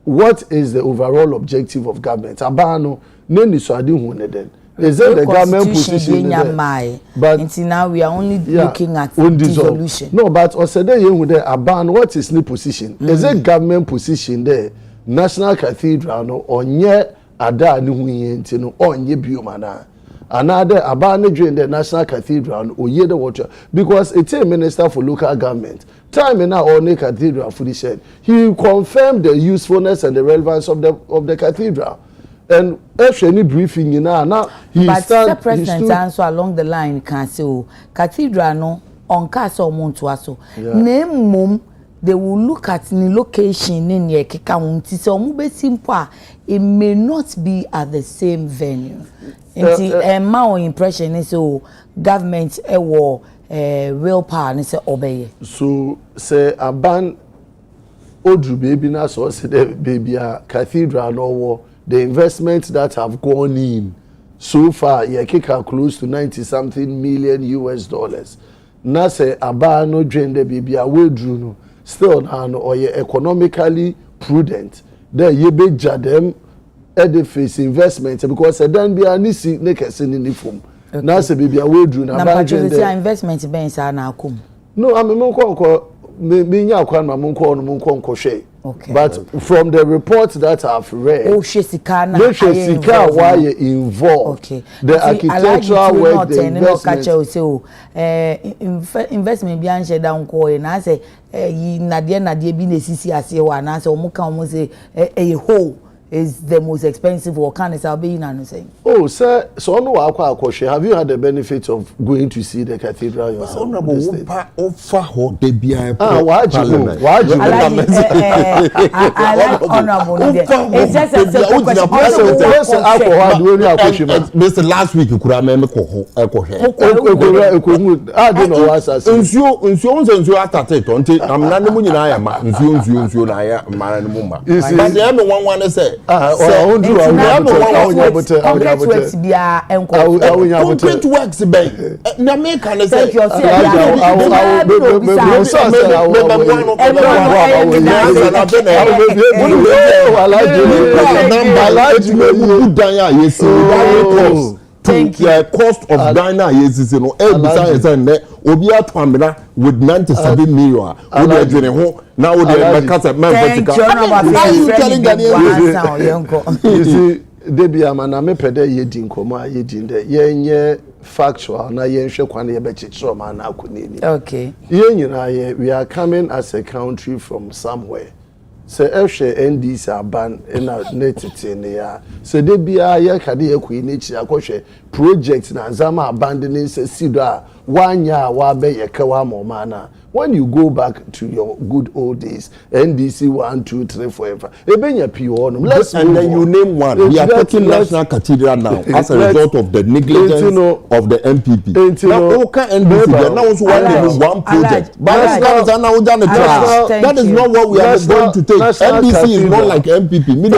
What is the overall objective of government? Abano neni so adi hu ne den. Is it the government position? But until now we are only looking at dissolution. No, but also there what is the position? Is it government position there? National Cathedral no onye ada ni hu yenti no onye biomana. Another abane join the National Cathedral no oye the water because it's a minister for local government. Time in our own cathedral fully said he confirmed the usefulness and the relevance of the cathedral. And if any briefing in now he but the president answer along the line can say cathedral no on castle monto aso name mum they will look at the location in your kika so mu be simple it may not be at the same venue my impression is government real power and say obey so say aban odru baby na so say the baby cathedral no the investments that have gone in so far, you kick close to 90-something million US. Na say aba no drain the baby away drew no still now or you economically prudent. There you be jadem edifice investment because then be any see nekesi in the form. Na say baby away drew na ba investment ben sa na akum. No, I mean me nya kwa ma monko share. But from the reports that I've read, why you involved, the architectural work, the investment behind share down coin. And I say, Nadia be necessary. And I say, Omuka say a whole is the most expensive or can is being saying. Oh, sir, so no, have you had the benefit of going to see the cathedral yourself? Honorable, I like honorable. It's just a Mr. Last week, you could remember I don't know what's that. Concrete works be na me can say the cost of Ghana is no besides obi atwamena with 97 million we dey dwene ho now we dey make us man you see debi amana me pede ye di nkomo ye di nde ye factual na ye hwe kwan ye be chichiro ma na akoneni okay ye nyina ye we are coming as a country from somewhere. So ehwe NDC aban na netete ne ya so de bia ye kade ye kwi ne chi akohwe project na zama abandoning se sido a wanya wa be ye kawa moma na when you go back to your good old days NDC 1 2 3 4 ebenya pio no let's and then you name one we are taking National Cathedral now as a result of the negligence of the MPP now okay NDC now also one project but that is not what we are going to take. NDC is not like MPP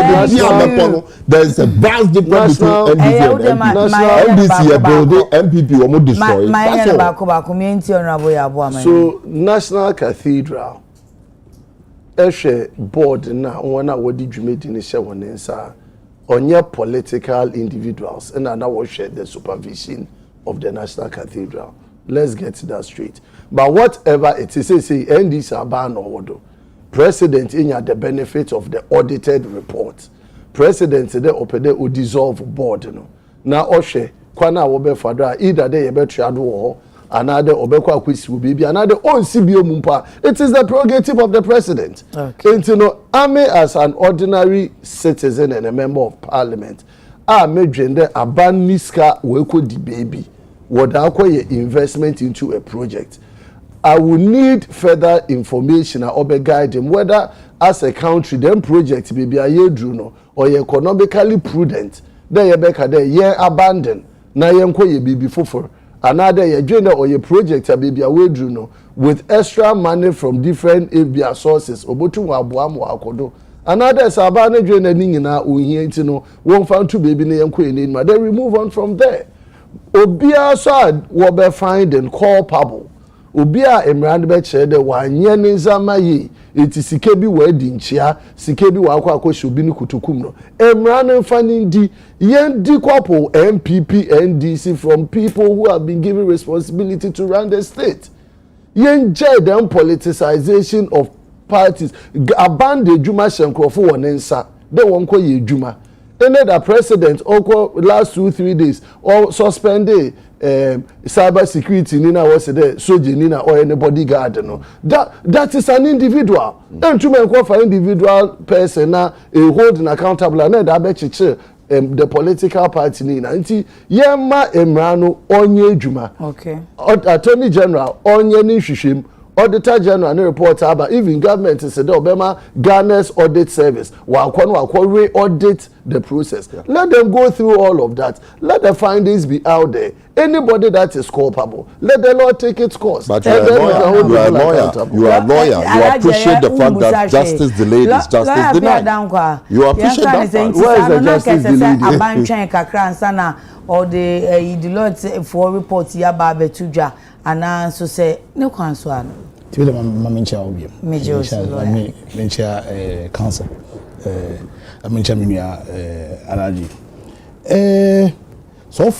there is a vast difference between NDC and MPP. NDC building MPP almost destroy that's all. So National Cathedral board na one wodi dwumedi ni hye won nsa onye political individuals and na we share the supervision of the National Cathedral. Let's get that straight. But whatever it is, say NDC aban owodo president inya the benefit of the audited report. President the opede o dissolve board no na ohwe kwana wo be fada either dey be triado wo another obekwa akwisi wo bibi another onsi bi omumpa. It is the prerogative of the president. Okay. And you know, ame as an ordinary citizen and a member of parliament medwende aban niska we ko di baby woda akoye investment into a project. I will need further information or guide them whether as a country them project baby a year no or economically prudent then you beka there ye abandon na ye nko ye bibi foforo another ye join or ye project a baby a we no with extra money from different ABA sources obotu wa aboam wa akodo another sabana join ani nyina ohia ntino won fa to baby na ye nko ye ni ma then we move on from there. Obia so wo be find and culpable obia emrand be chere de wanye ne nzama yi eti sike bi wa di nchia sike bi wa akwa obi ni kutukum no emrand mfani di yen di couple MPP NDC from people who have been given responsibility to run the state yen jay them politicization of parties abandon juma shenkrofo won nsa de won ko ye juma ended the president oko last 2-3 days or suspended cyber security nina was there soldier nina or any bodyguard no that is an individual and to men for individual person na holding accountable and that be chiche the political party nina nti yema emrano onye adwuma okay attorney general onye ni hwehwem auditor general and report about even government said Obama Ghana's audit service we audit the process. Yeah. Let them go through all of that. Let the findings be out there. Anybody that is culpable, let the law take its course. But you are a lawyer. You appreciate the fact that justice delayed is justice denied. You appreciate that fact. Where is the justice delayed? Or the Deloitte for report yaba betuja and so say no counsel. To the Mamincha Obium. Major council. Amincha Minia Alaji. So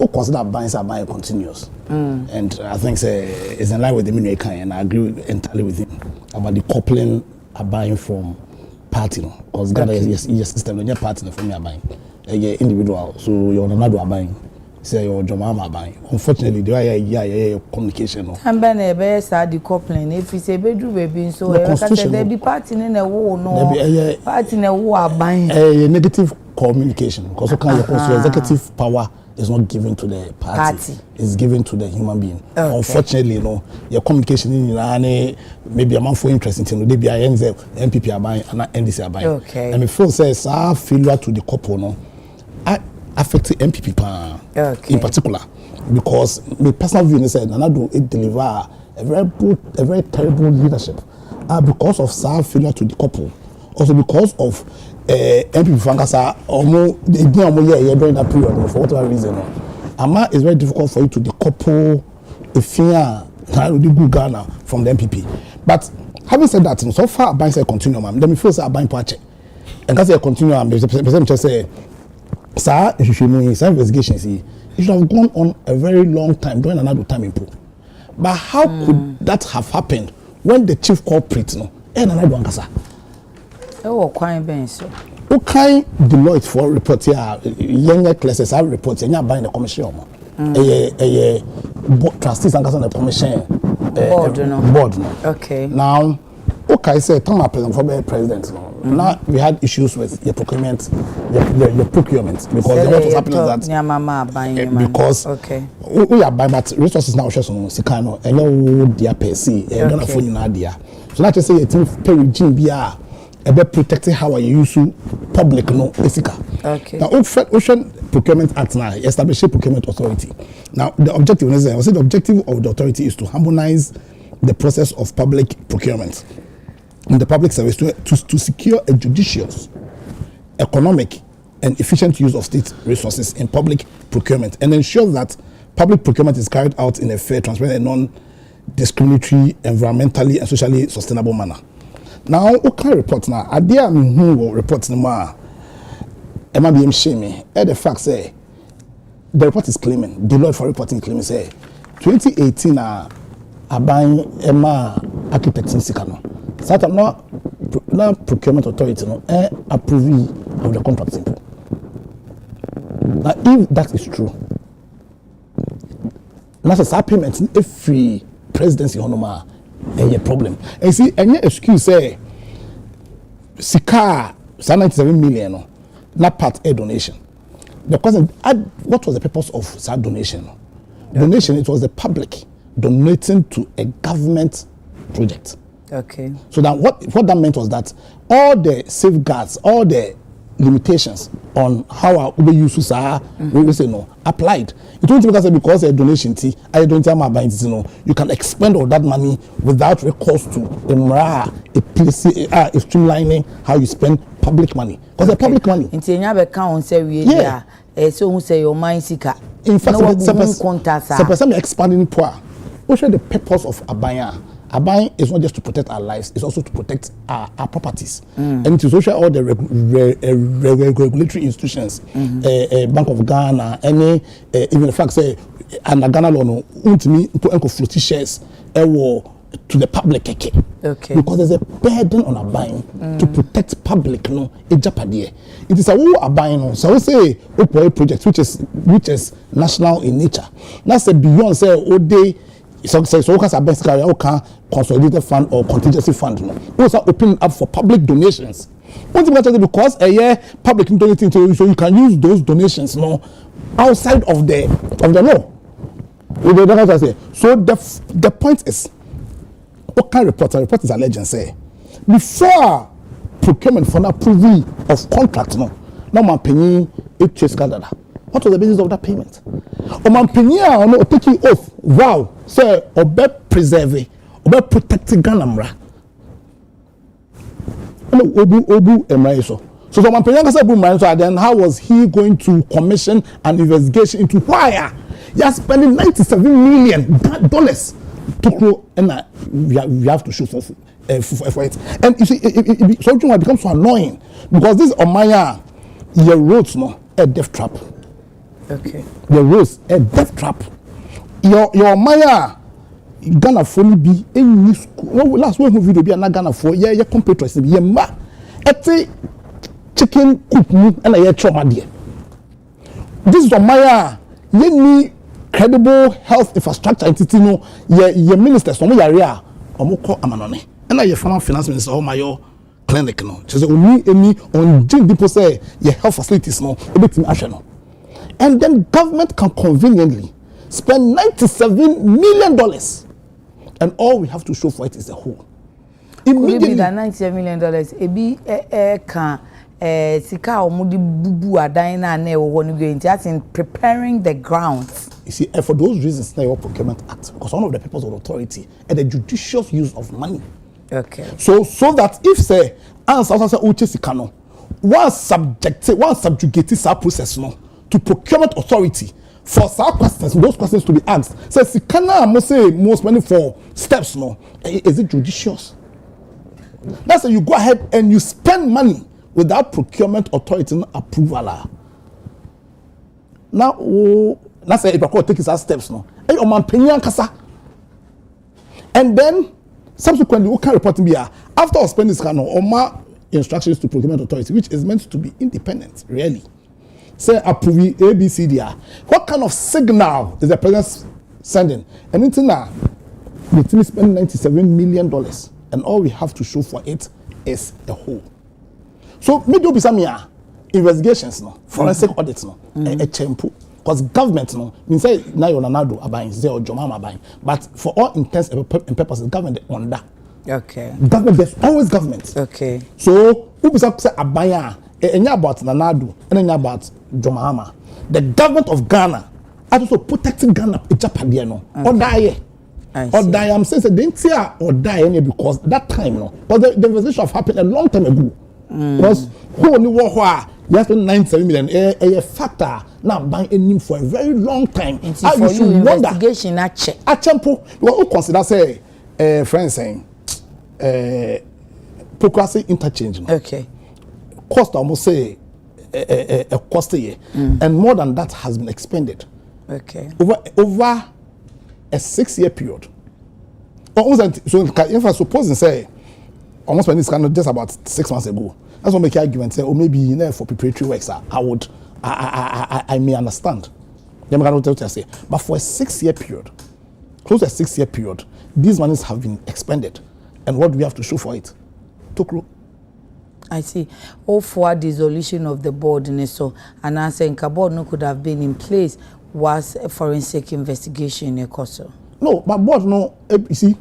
consider buying are continuous. And I think it's in line with the Minia and I agree entirely with him about the coupling are buying from party. Because Ghana is system when you're party from your buying. Individual, so you're not buying. Say your Jomama buying. Unfortunately, there are communication. And Ben sad decoupling. If it's a bedroom baby, so there be party in a war, no party in a war buying. A negative communication. Because executive power is not given to the party. It's given to the human being. Okay. Unfortunately, your communication in maybe a man for interest in the MPP are buying and NDC are buying. Okay. And before says failure to the couple, affect the MPP in particular, because my personal view is that it deliver a very terrible leadership because of failure to the couple, also because of MPP Frankasa during that period for whatever reason. It's very difficult for you to decouple the fear Ghana from the MPP. But having said that, so far buying say continue, let me first buying patch. And that's a continuum. Person just say, sir, if you investigation see, It should have gone on a very long time, during another time in pool. But how could that have happened when the chief culprit, no, and another one, kasa? Oh, quite been so. Okay, Deloitte for report here, younger classes have reports, and you're buying the commission. Trustees and the commission board. Okay. Now, okay, say, come up for president. Now we had issues with your procurement, your procurement because what was happening is that because we are buying, but resources now just on Sikano and you dear PC and don't phone in idea. So not just say a team pay regime be about protecting how you use public no Esika. Okay. Now Ocean Procurement Act now establish a procurement authority. Now the objective is the objective of the authority is to harmonize the process of public procurement in the public service to secure a judicious, economic, and efficient use of state resources in public procurement and ensure that public procurement is carried out in a fair, transparent, and non-discriminatory, environmentally and socially sustainable manner. Now, what kind of report now? I dare me who will report now. Emma be shaming. The fact say the report is claiming, Deloitte for reporting claiming say 2018 buying Emma architects in Sikano. So I'm not procurement authority no approve of the contract simple. Now if that is true, that's a payment every presidency honoma a problem. And see any excuse say Sika 97 million no, not part a donation. The question what was the purpose of that donation? Donation, it was the public donating to a government project. Okay. So that what that meant was that all the safeguards, all the limitations on how our Uber uses are we say no applied. It won't because a donation I don't tell my buying you can expend all that money without recourse to a policy a streamlining how you spend public money. Because the public money. So who say your mind sika. In fact, some expanding poor. What should the purpose of Abaya? Abaya is not just to protect our lives; it's also to protect our properties, and to social all the regulatory institutions, Bank of Ghana, any even the fact say, and Ghana law no, ultimately to floaty shares, to the public. Okay. Because there's a burden on Abaya to protect public no Japadie. It is a who Abaya no. So we say a project which is national in nature. That's a beyond say day. So because a best carrier can consolidated fund or contingency fund. Also open up for public donations. Because a year public donating to you, so you can use those donations outside of the law. So the point is, what kind of report? A report is alleged say before procurement for approval of contract no man paying a chase calendar. What was the basis of that payment? Man paying no taking oath. Wow, say obe preserve, obe protecting Ganamra. Obu emraiso. So man paying say obu emraiso. Then how was he going to commission an investigation into why he has spending $97 million to grow, and we have to show for it. And you see, something will become so annoying because this Omaya, your roads a death trap. Okay. Your roads a death trap. Your Maya Ghana fully be any school. Last one video be na Ghana for yeah competitors be ma. Ete chicken coop and a trauma there. This is Omaya ye credible health infrastructure entity no your minister so mo yare omoko amanone and your finance minister o mayo clinic no just only any on people say your health facilities no ebetim ahwe no and then government can conveniently spend $97 million and all we have to show for it is the whole immediately that $97 million ebi can sika omudi bubu adan na na ewo no going that in preparing the grounds. You see, and for those reasons, now Procurement Act, because one of the purpose of authority and the judicious use of money. Okay. So that if say answer uche sikano, one subjugated that process to procurement authority for some questions, those questions to be asked. Say sikana must say most money for steps is it judicious? That's why you go ahead and you spend money without procurement authority approval. Now na say Ibrahim take his steps no e o man penyan kasa and then subsequently we can report be after spending this kind of instructions to procurement authority which is meant to be independent really say approve ABCD what kind of signal is the president sending and until now the team spend $97 million and all we have to show for it is the whole so me do be some investigations no forensic audits no a tempo because government no mean say na you nanado aban say or jomama aban but for all intents and purposes government on that okay government there's always government okay so who be say aban enya about nanado and enya about jomama the government of Ghana also protecting Ghana ejapade no or die or die I'm saying they didn't or die because that time no but the investigation have happened a long time ago because who only war you have to 97 million a factor now buying a name for a very long time. For you investigation at check. At tempo, you consider say friends saying procuracy interchange. Okay. Cost almost say a cost a year, and more than that has been expended. Okay. Over a 6-year period. Almost so if I suppose and say almost when this kind of just about 6 months ago. That's what make argument say, oh maybe for preparatory works, I may understand. But for a 6-year period, close to a 6-year period, these monies have been expended, and what do we have to show for it? Tokro. I see. All for dissolution of the board, so and I saying board no could have been in place was a forensic investigation in Koso. No, but board no. You see,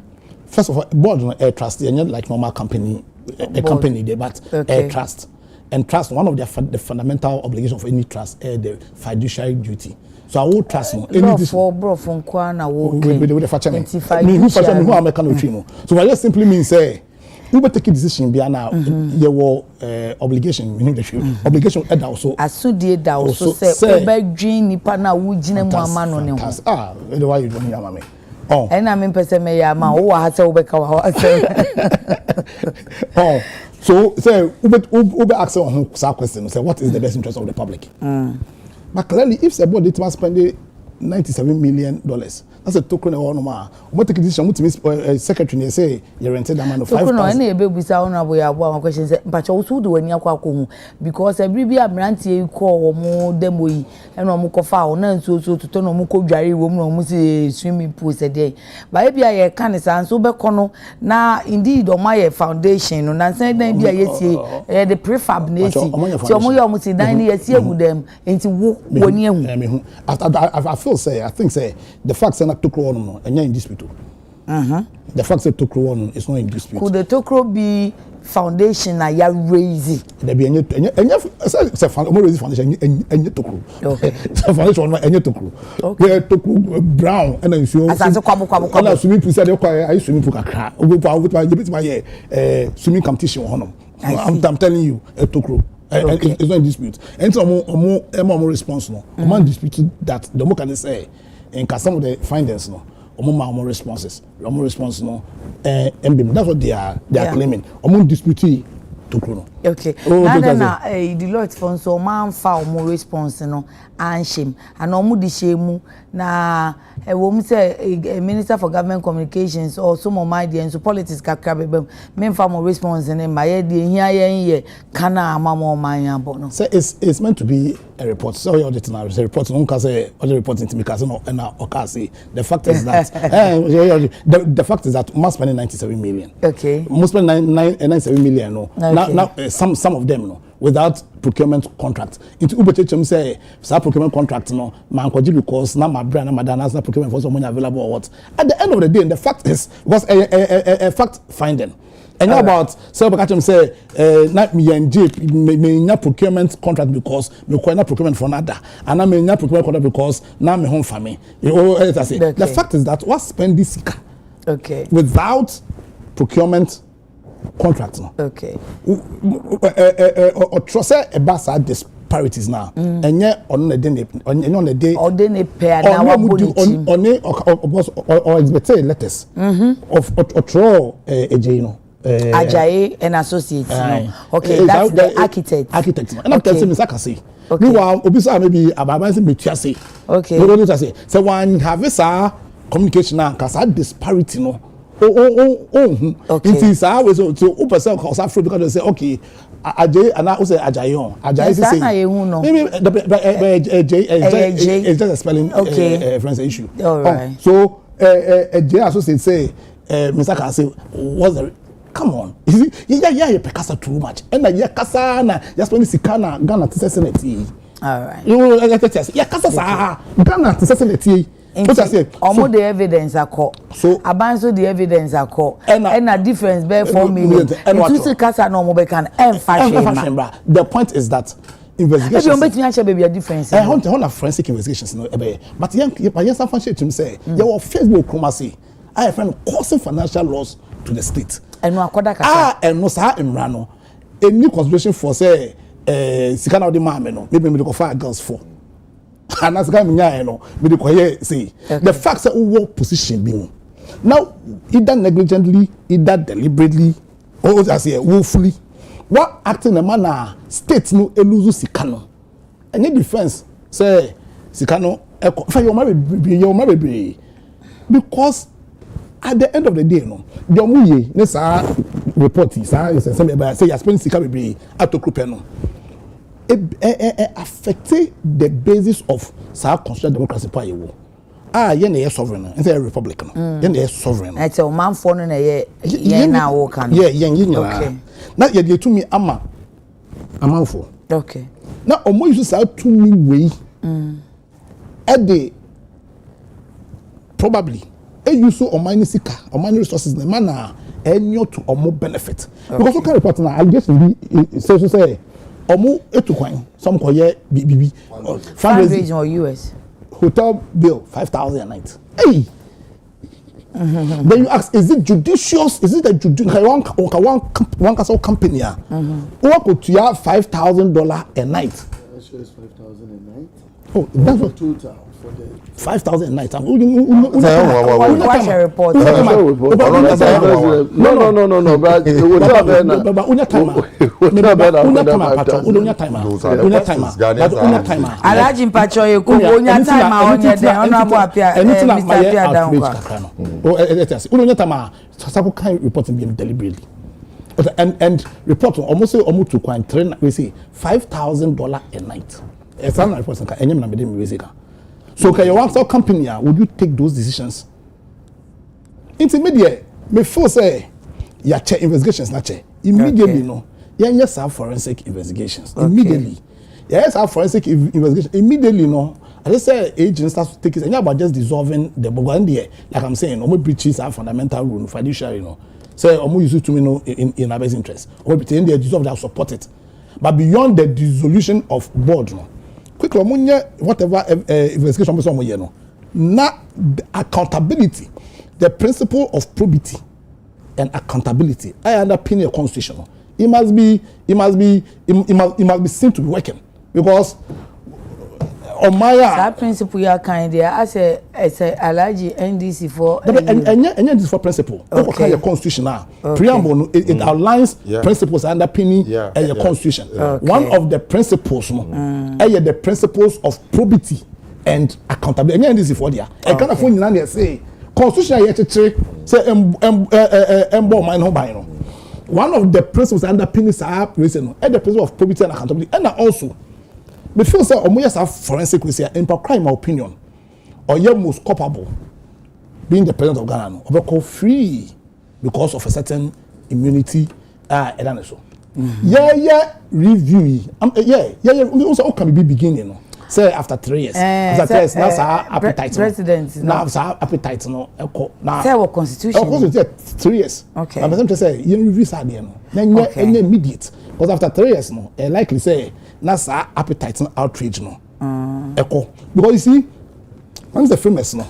first of all, board no air trust, and like normal company. A company there, but a trust. And trust, one of the fundamental obligations of any trust is the fiduciary duty. So I will trust no. So I just simply mean say, you better take a decision be now. Your obligation, meaning the obligation also. As soon as that also say, "Obe dream ni pana ujine mu amano ne ho." Ah, why you don't hear me? Oh. And I mean, person may ma who has a oh, so say Ube ask on question. Say what is the best interest of the public? But clearly, if the board did spend $97 million, that's a token of one. What take decision? What secretary say you rented a man of 5,000. Any baby sound about questions, but also do when you are because every year brandy you call more them we and no muko foul, none so to turn on muko dry room or musi swimming pools a day. But if I can and so becono now indeed on my foundation and I said then be a the prefab nation. So we almost 9 years here with them into when you I think the facts are not Tokro no and in dispute. The fact that Tokro is not in dispute. Could the Tokro be foundation na ya raise? There be any say foundation any Tokro. Okay. Foundation no any Tokro. Okay. Tokro brown and then so. As kwabo. And swimming pool say I swimming pool kakra. With my swimming competition hono. I'm telling you a Tokro. It's not in dispute. And so more response no. Man dispute that the more can say in some of the findings no. More responses. More response no. That's what they are claiming. Dispute to Chrono. Okay. Now Deloitte for so man found more response no and shame and di shame na a woman say a minister for government communications or some of my dear so politics kakra men found more response and my here kana mama my bono. So it's meant to be a report. So your auditor now is a report. No can say other reporting to me because no and okay say the fact is that the fact is that must spend 97 million. Okay. Must spend 97 million no. Okay. Now some of them no without procurement contract. Into Ubechechum say procurement contract no man because now my brand and my dana procurement for some money available or what. At the end of the day, the fact is was a fact finding. And now about Selberkachum say not me and Jeep me not procurement contract because me not procurement for another and I may not procurement contract because now me home for me. The fact is that what spend this without procurement contract no. Okay. Or trust a basa disparities now. And yet on the day or pair now or expect letters of draw a Jano Ajayi and associates. No. Okay, that's the architect. Architect. And I'm telling you, I say. Okay. Meanwhile, obisa maybe about me to say. Okay. No, no, say. So when have this communication now, cause that disparity, no. Okay. It is always to person cause Afro because they say okay. Ajayi and I say Ajayi. Ajayi say. Maybe it's just a spelling French issue. All right. So Ajayi associate say. Mr. Can say, what's the come on? You pekasa too much. And ya kasa na just when sikana Ghana to senate. All right. You ya kasa sa Ghana to senate. What I say? Almost the evidence are caught. So abanso the evidence are caught. And a difference be 4 million. And what you kasa no more can and fashion. The point is that investigations. Maybe on bet me be a difference. I want forensic investigations no ebe. But yes some function to say. Your Facebook chromosy. I find causing financial loss to the state. And no akoda kasa. And no sa emrano. A new consideration for say sikana odi ma me no. Maybe me go fire girls for. And as guy me no. Me dey koye say the fact that we position be now either negligently, either deliberately, or as say willfully. What acting a manner state no eluzu sikano. Any defense say sikano for your marry because at the end of the day, no, the muye, nessa report, say you spend sika bebre ato group no. It affected the basis of sa constitutional democracy pa yewo. Ye na sovereign, it's a republic no. Ye na sovereign. It's a man for no na ye na wo kan. Okay. Na ye dey to me ama amanfo. Okay. Na omo use sa to me way. Probably use so money sika or money resources the manner enyo to or more benefit because what kind of partner I guess be so say omo etukwan some koye BBB fundraising or US hotel bill 5,000 a night. Hey. Then you ask, is it judicious? Is it a judicious one company? Or could you have $5,000 a night? Sure, it's 5,000 a night. Oh, that's what total for the 5,000 a night. Watch a report. No, but Alhaji Mpacho you could onya time on your day honorable appear Mr. Appear down. Oh, it is. Unya time Sasako can report being deliberately. And report almost say almost to coin train we say $5,000 a night. It's not report can any number dem we say. So can your one company would you take those decisions? Intermediate before say ya check investigations na check immediately no yes have forensic investigations immediately yes have forensic investigation immediately no I just say agents start to take it and about just dissolving the bogo there like I'm saying no breaches are fundamental rule fiduciary no say omo use it to me no in our best interest or between they dissolve that support it but beyond the dissolution of board no quickly whatever investigation person omo no na accountability the principle of probity and accountability I underpin your constitution. It must be seen to be working because on my that principle you are kind there as a Alhaji NDC for and this for principle okay your constitution now preamble it outlines principles underpinning your constitution one of the principles the principles of probity and accountability and this is for there and kind of phone you say constitution say one of the principles underpinning reason and the principle of probity and accountability and also me feel say almost have forensic we say in crime opinion or you most culpable being the president of Ghana or call free because of a certain immunity and so review we also can be beginning say after 3 years after 3 years now appetite president now appetite no now say what constitution 3 years okay I'm going to say you review sad no then immediate because after 3 years no likely say na sa appetite no outrage no because you see once the famous no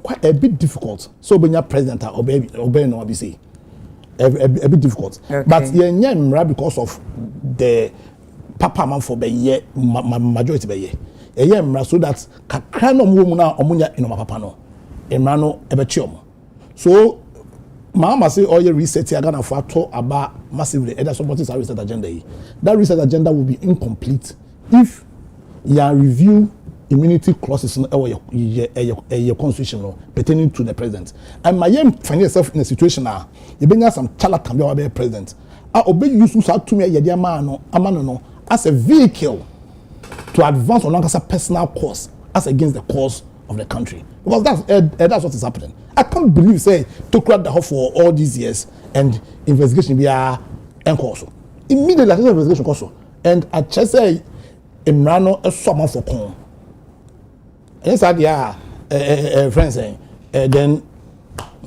quite a bit difficult so when you president or obey no be say a bit difficult but yeah because of the papa man for be year majority be year so that kakra no mu na omunya ino papa no emra no ebe chi omo so Mama say all your research you're gonna talk about massively and supporting our research agenda. That research agenda will be incomplete if you review immunity clauses in your constitution pertaining to the president. And my find yourself in a situation now, you bring some charlatan be a president. I obey you to me amano as a vehicle to advance on a personal cause as against the cause of the country. Because that's what is happening. I can't believe say to crack the hole for all these years and investigation be a encourse. Immediately after the investigation course. And I just say Imrano a summer for con. And it's friends saying then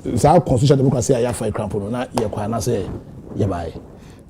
it's our constitutional democracy I have for a cramp not your say bye.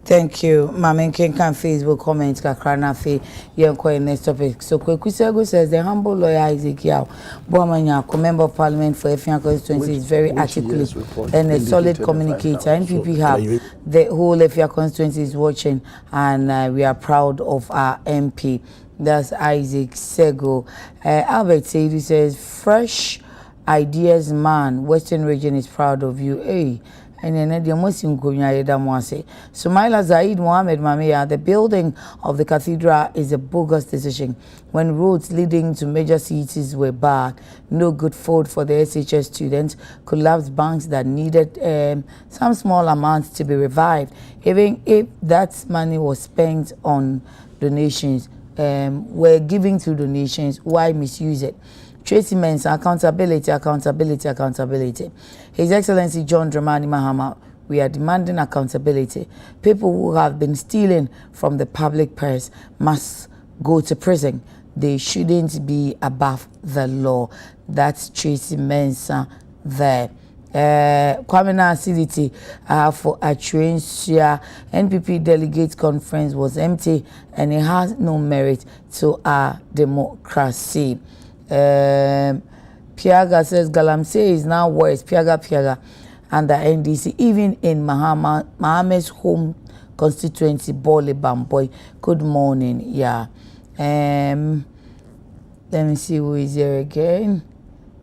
Thank you. Mama can Facebook comment kakrana fe yenko next topic. So Kwekusego says the humble lawyer Adekye Nsroma, member of parliament for Effiang constituency, is very articulate and a solid communicator. NPP have the whole Effiang constituency is watching, and we are proud of our MP. That's Isaac Sego. Albert Seidu says fresh ideas man. Western region is proud of you. Hey. And then the Muslim community, Sumaila Zaid Mohammed Mamia, the building of the cathedral is a bogus decision. When roads leading to major cities were barred, no good food for the SHS students, collapsed banks that needed some small amounts to be revived. Even if that money was spent on donations, were given to donations, why misuse it? Tracy Mensa, accountability. His Excellency John Dramani Mahama, we are demanding accountability. People who have been stealing from the public purse must go to prison. They shouldn't be above the law. That's Tracy Mensa there. Kwame acidity for Atrensia NPP delegate conference was empty and it has no merit to our democracy. Piaga says Galamsey is now worse. Piaga under NDC, even in Mohammed's home constituency, Bole Bamboy. Good morning, yeah. Let me see who is here again.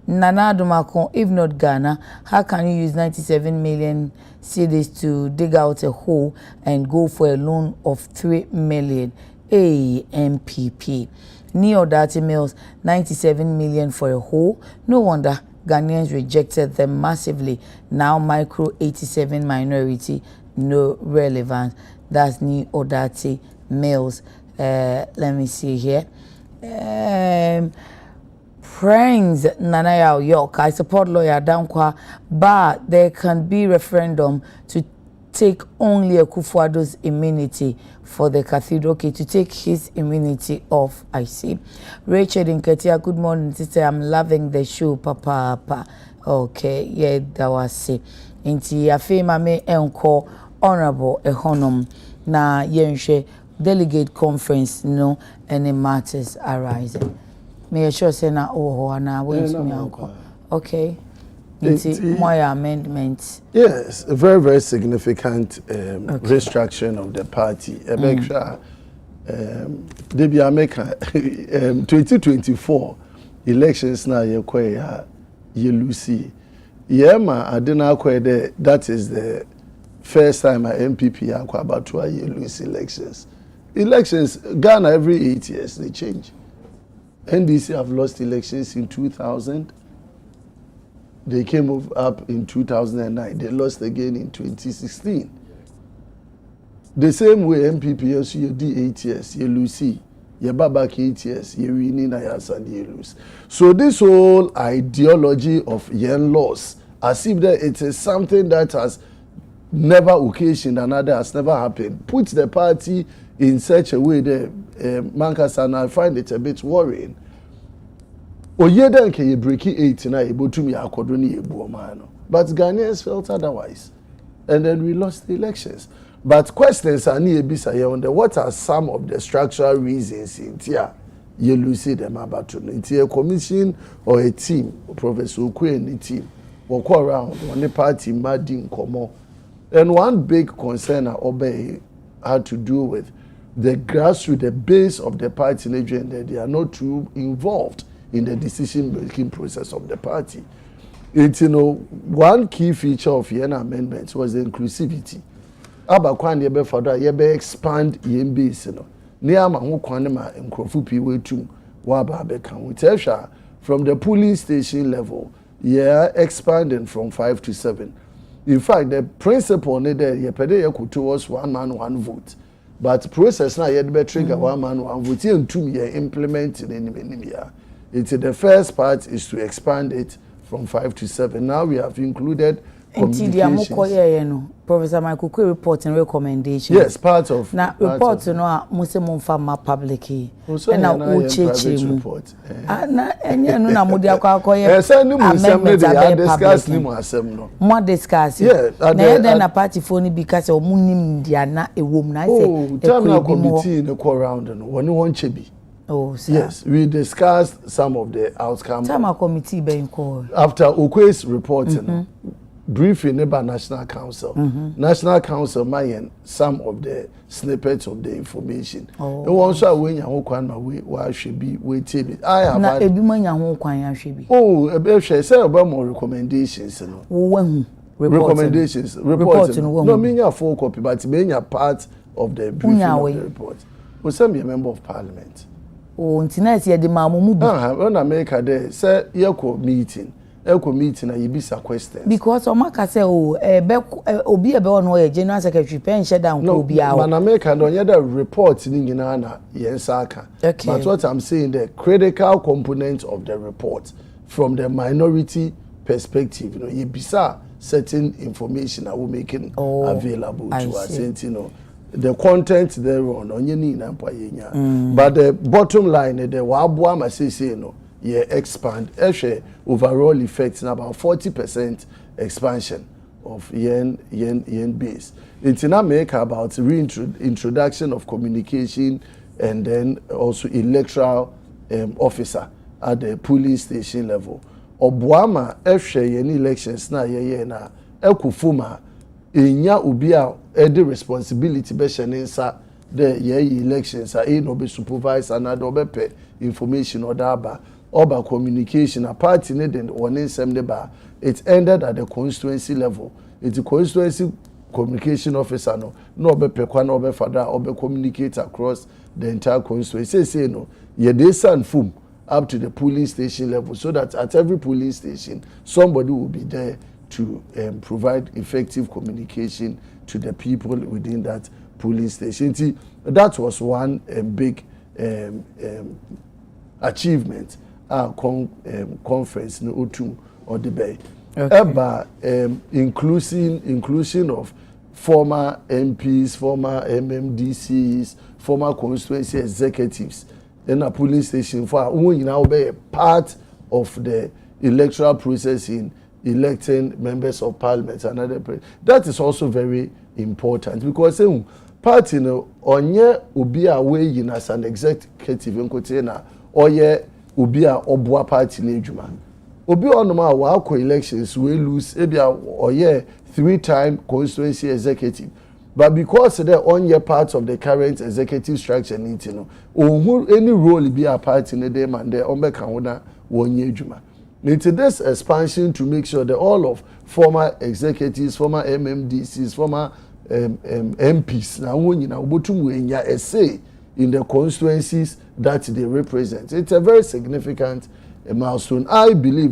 Nana Dumakon, if not Ghana, how can you use 97 million cedis to dig out a hole and go for a loan of 3 million? MPP. Neo Dati Mills, 97 million for a hole. No wonder Ghanaians rejected them massively. Now micro 87 minority, no relevance. That's Neo Dati Mills. Let me see here. Friends Nanaya York, I support lawyer Dankwa, but there can be referendum to take only Akufo-Addo's immunity for the cathedral. Okay, to take his immunity off, I see. Rachel in Ketia, good morning, sister. I'm loving the show, papa. Okay, yeah, that was it. Inti afema me enko honorable ehonom na yenshe delegate conference no any matters arising. May I sure say na na wait me uncle. Okay. More amendments. Yes, a very, very significant restructuring of the party. Debi America 2024 elections now you Lucy. Yema adena kwede, that is the first time a MPP about to lose elections. Elections, Ghana every 8 years they change. NDC have lost elections in 2000. They came up in 2009. They lost again in 2016. The same way MPP also you did 8 years, you lose. You back 8 years, you win and you lose. So this whole ideology of yen loss, as if that it is something that has never occasioned another, has never happened, puts the party in such a way that Mankasa, and I find it a bit worrying. Oyeden ke breaking 8 na ebotumi akodoni ebuomano. But Ghanaians felt otherwise. And then we lost the elections. But questions are near Bisaya on what are some of the structural reasons in Tia you lose them about to a commission or a team, Professor Okwe and the team, or go around on the party Madin Komo. And one big concern I obey had to do with the grassroots, the base of the party agenda. They are not too involved in the decision-making process of the party. It, one key feature of yen amendments was the inclusivity. Aba kwan ye be fado ye be expand yen base no. Ne ama ho kwan ma nkrofu pi wetum wa ba be kan. We tell from the polling station level, expanding from 5 to 7. In fact, the principle there, ye pede ye could towards 1 man 1 vote. But process now ye be trigger 1 man 1 vote. Ye ntum ye implement in year. It's the first part is to expand it from 5 to 7. Now we have included communications. Professor Michael Kwe report and recommendations. Yes, part of. Now report no Muslim farmer publicly. And now private report. Na enye no na mudi akoye. Send them they discuss them asem no. More discuss. Yeah. Na then na party phone because omunim dia na ewom na say. Oh, time na committee no go round no. One won chebi. Oh, sir. Yes, we discussed some of the outcomes. Time committee being called. After Okwe's report, briefing about National Council. National Council mayen some of the snippets of the information. Oh. And also when you why should be waiting. I have na edumanya ho kwan ya hwe bi. Oh, e share say about more recommendations no. Wo recommendations report no mean full copy but mean part of the briefing of the report. We say me a member of parliament. Oh, ntina ye de mamumu bi. When America there say meeting and you be questions. Because Omaka say obi ebe ono ye general secretary pension down ko obi awo. Man America don't hear the report ni nyina na yensaka. Okay. But what I'm saying, the critical component of the report from the minority perspective, you bisa certain information that we making available to us. The content there on onye na mpa yenya. But the bottom line the wabua ma say expand overall effects in about 40% expansion of yen base. It's in America about reintroduction of communication and then also electoral officer at the polling station level. Obuama yen elections na na ekufuma enya ubia the responsibility be shenensa the elections are no be supervised and no be pay information or daba or communication a party needed one in some deba. It ended at the constituency level. It's a constituency communication officer no be pekwa no be father or be communicate across the entire constituency. Say no ye dey send fum up to the polling station level so that at every polling station somebody will be there to provide effective communication to the people within that polling station. See, that was one big achievement conference no otum or debate. About inclusion of former MPs, former MMDCs, former constituency executives in a polling station for who now be a part of the electoral process in electing members of parliament and other. That is also very important because party no onye obi a we as an executive nkote na oye obi a obua party na adwuma obi onoma wa akọ elections we lose ebia oye 3-time constituency executive but because they onye part of the current executive structure niti no ohun any role be a party na dem and they ombeka wona wonye adwuma. Into this expansion to make sure that all of former executives, former MMDCs, former MPs, now when a say in the constituencies that they represent. It's a very significant milestone. I believe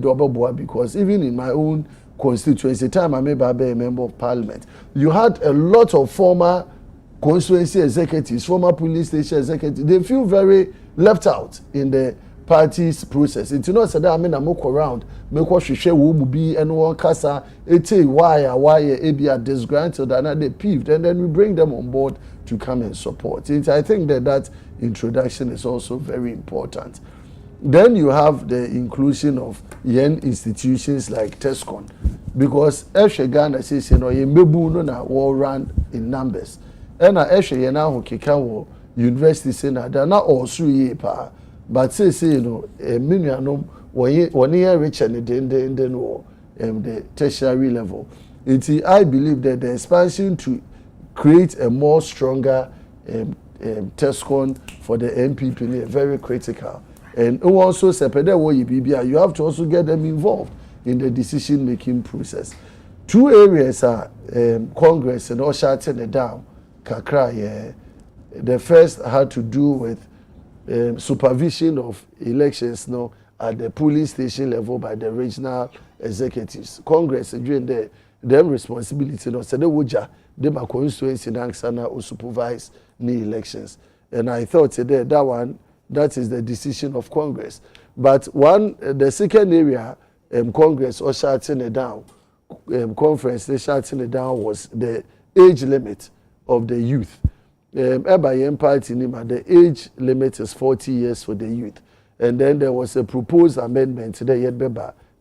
because even in my own constituency, time I may be a member of parliament, you had a lot of former constituency executives, former police station executives. They feel very left out in the party's process. It's not that I mean I move around, make what she will be and one casa, why a disgruntled and they peeved, and then we bring them on board to come and support. I think that introduction is also very important. Then you have the inclusion of yen institutions like TESCON, because Eshe Ghana says yen na war run in numbers, and Eshe yena ho keka wo university sena da na also ye pa. But say minuanom one year rich and then the tertiary level. I believe that the expansion to create a more stronger TESCON for the MPP is very critical. And also you have to also get them involved in the decision-making process. 2 areas are Congress and all shutting it down. Kakra, yeah. The first had to do with supervision of elections now at the polling station level by the regional executives. Congress during them responsibility no say they my constituency nansana or supervise the elections. And I thought today that is the decision of Congress. But the second area Congress or shutting it down, conference they shutting it down was the age limit of the youth. Party the age limit is 40 years for the youth. And then there was a proposed amendment today yet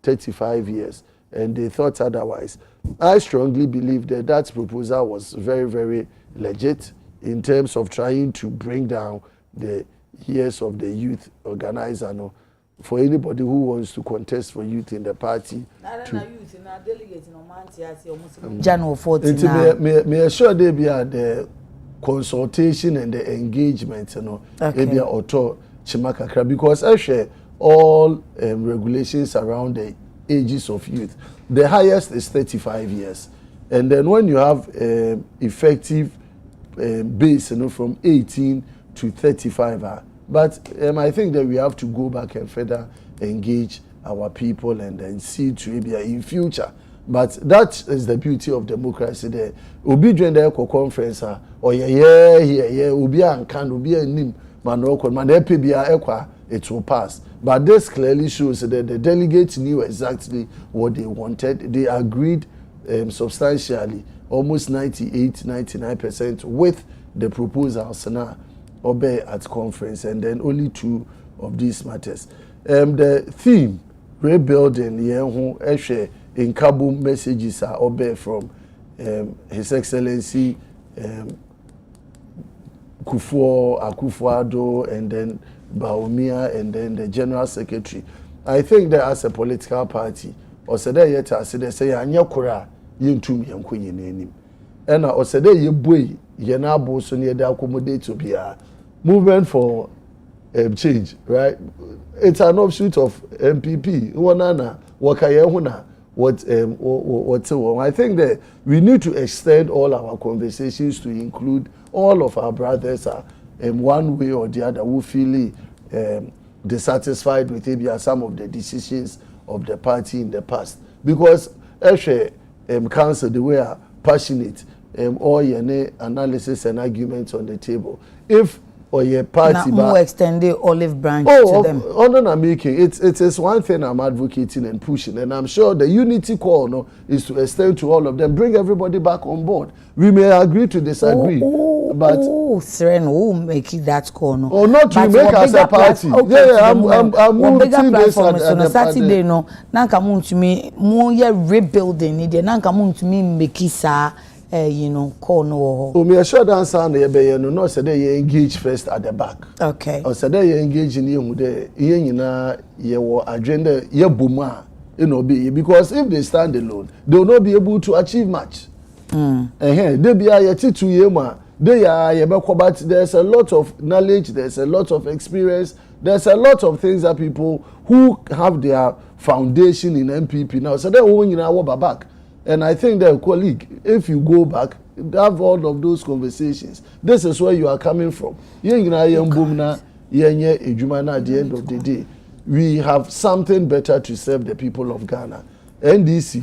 35 years. And they thought otherwise. I strongly believe that proposal was very, very legit in terms of trying to bring down the years of the youth organizer. No, for anybody who wants to contest for youth in the party. January 14. May assure they be at the consultation and the engagement, maybe auto chimakakra, because I share all regulations around the ages of youth. The highest is 35 years, and then when you have effective base, from 18 to 35. But I think that we have to go back and further engage our people and then see to be in future. But that is the beauty of democracy there. Obi join the conference or obi ankan obi anim manoko man ekwa it will pass. But this clearly shows that the delegates knew exactly what they wanted. They agreed substantially, almost 98-99% with the proposals now obey at conference, and then only 2 of these matters. The theme rebuilding in Kabul messages are obey from His Excellency Akufo-Addo, and then Bawumia, and then the General Secretary. I think that as a political party, or say that yet I say anyakura yintum yankunye nenim. And or say that ye boy ye na bo so near the accommodate to be a movement for change, right? It's an offshoot of MPP. Wanana wakayehuna what I think that we need to extend all our conversations to include all of our brothers one way or the other who feel dissatisfied with maybe some of the decisions of the party in the past. Because actually council they were passionate all your analysis and arguments on the table. If or your party more extended olive branch to them. I'm making it is one thing I'm advocating and pushing, and I'm sure the unity call is to extend to all of them, bring everybody back on board. We may agree to disagree, but Seren who make it that call no. Or not to make us a party. I'm bigger platform so Saturday no. Nanka mun to me more rebuilding it. Nanka mun to me make it call no. Oh, me assure that answer no say they engage first at the back. Okay. Or say they engage in you there. Your agenda be because if they stand alone, they will not be able to achieve much. They be a 2 year man. They are but there's a lot of knowledge, there's a lot of experience, there's a lot of things that people who have their foundation in MPP now. So they won't back. And I think that colleague, if you go back, have all of those conversations. This is where you are coming from. At the end of the day, we have something better to serve the people of Ghana. NDC,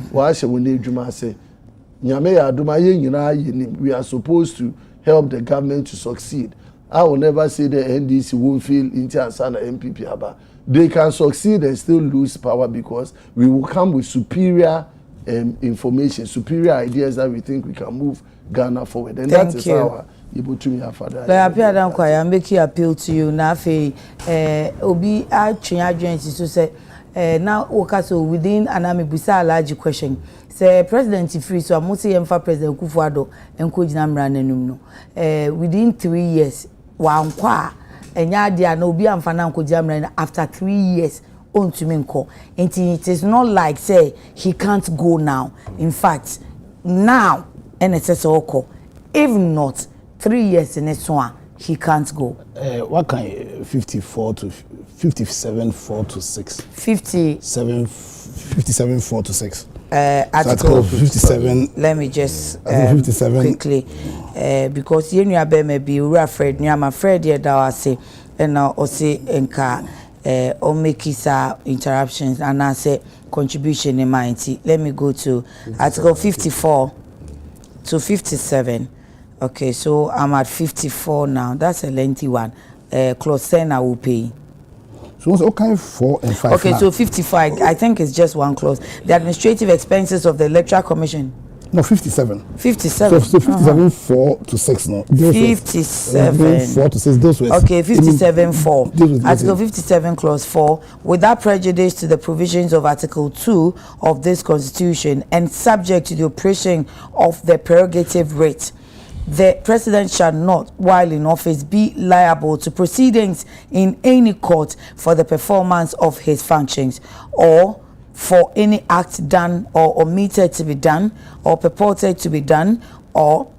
we are supposed to help the government to succeed. I will never say the NDC won't feel into Asana MPP Haba. They can succeed and still lose power because we will come with superior information, superior ideas that we think we can move Ghana forward. And that is our able to me father. I make you appeal to you now. Obi I so say now so within an army bisa a large question. Say President free so I'm say President Akufo-Addo encourage na mra nanum no. Within 3 years wa nkwa enya dia na obi amfa na encourage mra after 3 years on to me nko. It is not like say he can't go now. In fact, now NSS oko. If not 3 years in this one, he can't go. What kind 54 to 57 4 to 6? 57 57:4 to 6. Article 57. Let me just 57 quickly because you know be we afraid you am afraid here that I say and now o say enka o make interruptions and I say contribution in mind. Let me go to Article 54 to 57. Okay, so I'm at 54 now. That's a lengthy one. Clause 10 I will pay. So what's okay 4 and 5? Okay, now? so 55. I think it's just one clause. The administrative expenses of the Electoral Commission. No, 57. 57. So 57 4 to 6 now. 57 4 to 6. Those were. Okay, 57 4. Article 57 clause 4. Without prejudice to the provisions of Article 2 of this Constitution and subject to the operation of the prerogative writ, the President shall not, while in office, be liable to proceedings in any court for the performance of his functions or for any act done or omitted to be done or purported to be done or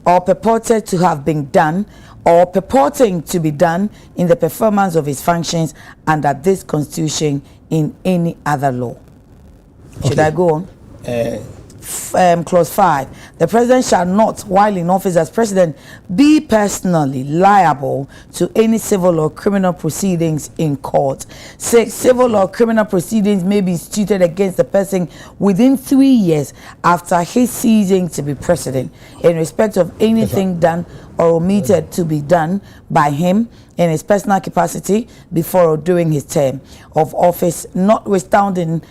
purported to have been done or purporting to be done in the performance of his functions under this Constitution in any other law. Should Okay. I go on? Clause 5. The President shall not, while in office as President, be personally liable to any civil or criminal proceedings in court. 6. Civil or criminal proceedings may be instituted against the person within 3 years after his ceasing to be President in respect of anything done or omitted to be done by him in his personal capacity before or during his term of office, notwithstanding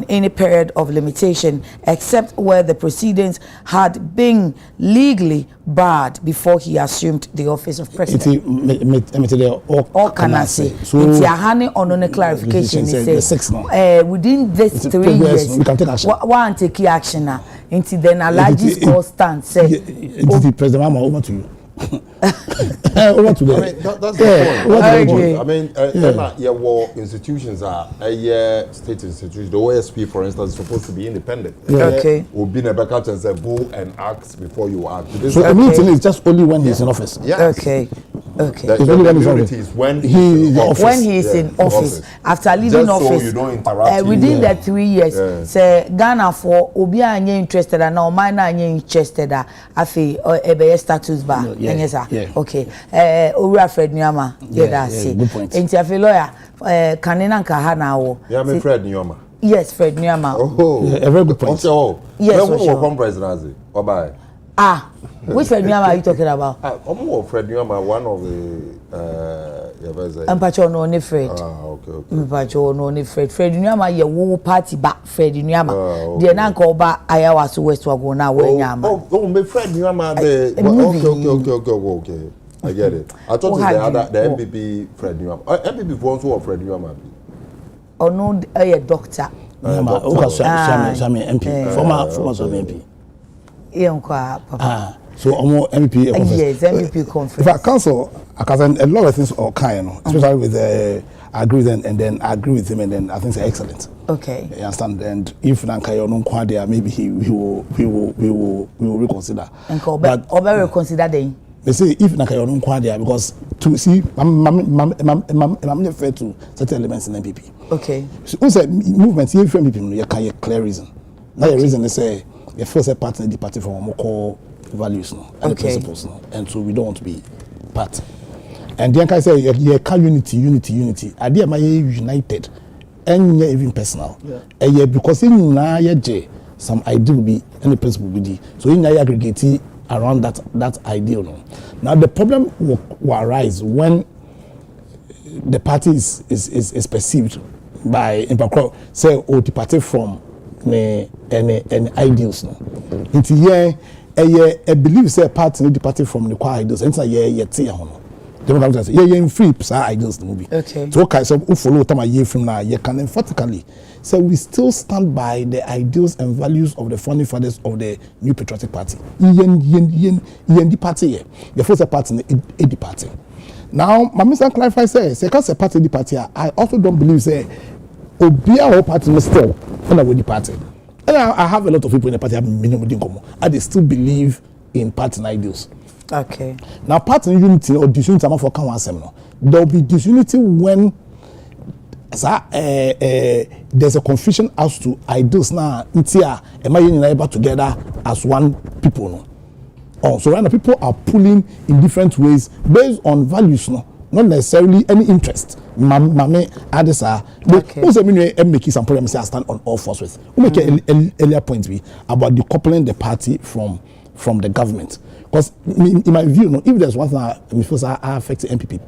any period of limitation, except where the proceedings had been legally barred before he assumed the office of President. All can I say? So it's Yahani on a clarification. He says within this 3 years, we can take action. One take action now. Until then, a large constant say. President Mama, over to you. Over to I mean, that's the point. Okay. I mean, war institutions are state institutions. The OSP, for instance, is supposed to be independent. Okay. Will be never catch and say go and act before you act. So the meeting is just only when he's in office. Yes. Okay. Okay. The immunity is when he is in office. After leaving just office, so you don't interrupt within the 3 years, say Ghana for Obi anye interested and now mine anye interested. Afi ebe status bar. Yeah. Okay. Owura Fred Nyama. That's it. Good point. Enti afi lawyer. Kanina nkaha na wo. Yeah, me Fred Nyama. Yes, Fred Nyama. Oh, a very good point. Yes, who will come president? Bye. Which Fred Nyama are you talking about? Fred Nyama, one of the Mpacho no ne Fred. Okay. Mpacho no ne Fred. Fred Nyama ye wo party ba Fred Nyama. De na nka oba ayawa so West Wago na we Nyama. Oh, me Fred Nyama okay. I get it. I thought the MPP Fred Nyama. MPP for also Fred Nyama. Oh no, a doctor. Nyama, Swami MP, former Swami MP. Papa. So MP conference. Yes, MP conference. In fact, council, a lot of things are kind, especially with I agree with them, and then I agree with him, and then I think they're excellent. Okay. You understand? And if Nankayo no Kwadia, maybe he will reconsider. But reconsider them. They say if Nankayo no Kwadia, because to see, I'm not fair to certain elements in MPP. Okay. So also movement here from MPP, you can a clear reason. Now the reason they say the first part in the party from more core values and principles, and so we don't want to be part. And then I say you can unity. Idea my united, and even personal. Yeah. Because in na some idea will be any principle will be. So in aggregate around that ideal. No. Now the problem will arise when the party is perceived by in particular say the party from any ideals. No. Into I believe say part in the party from the core ideals. And say Democrats say free ideals the movie. Okay. So okay, so follow time a from now you can emphatically say we still stand by the ideals and values of the founding fathers of the new patriotic party. The party here. The first part in the party. Now, my Mr. Clarify says, because a party the party, I also don't believe say Obia or party must still with the party. And I have a lot of people in the party have minimum income. And they still believe in party ideals. Okay. Now, party unity or disunity for there will be disunity when there's a confusion as to ideals now. Am I able together as one people? No? Oh, so right now people are pulling in different ways based on values, no, not necessarily any interest. Mame, others are. Also, I'm making some problems. I stand on all fours with. We make an earlier point about decoupling the party from the government. Because in my view, no, if there's one thing I feel affects MPP,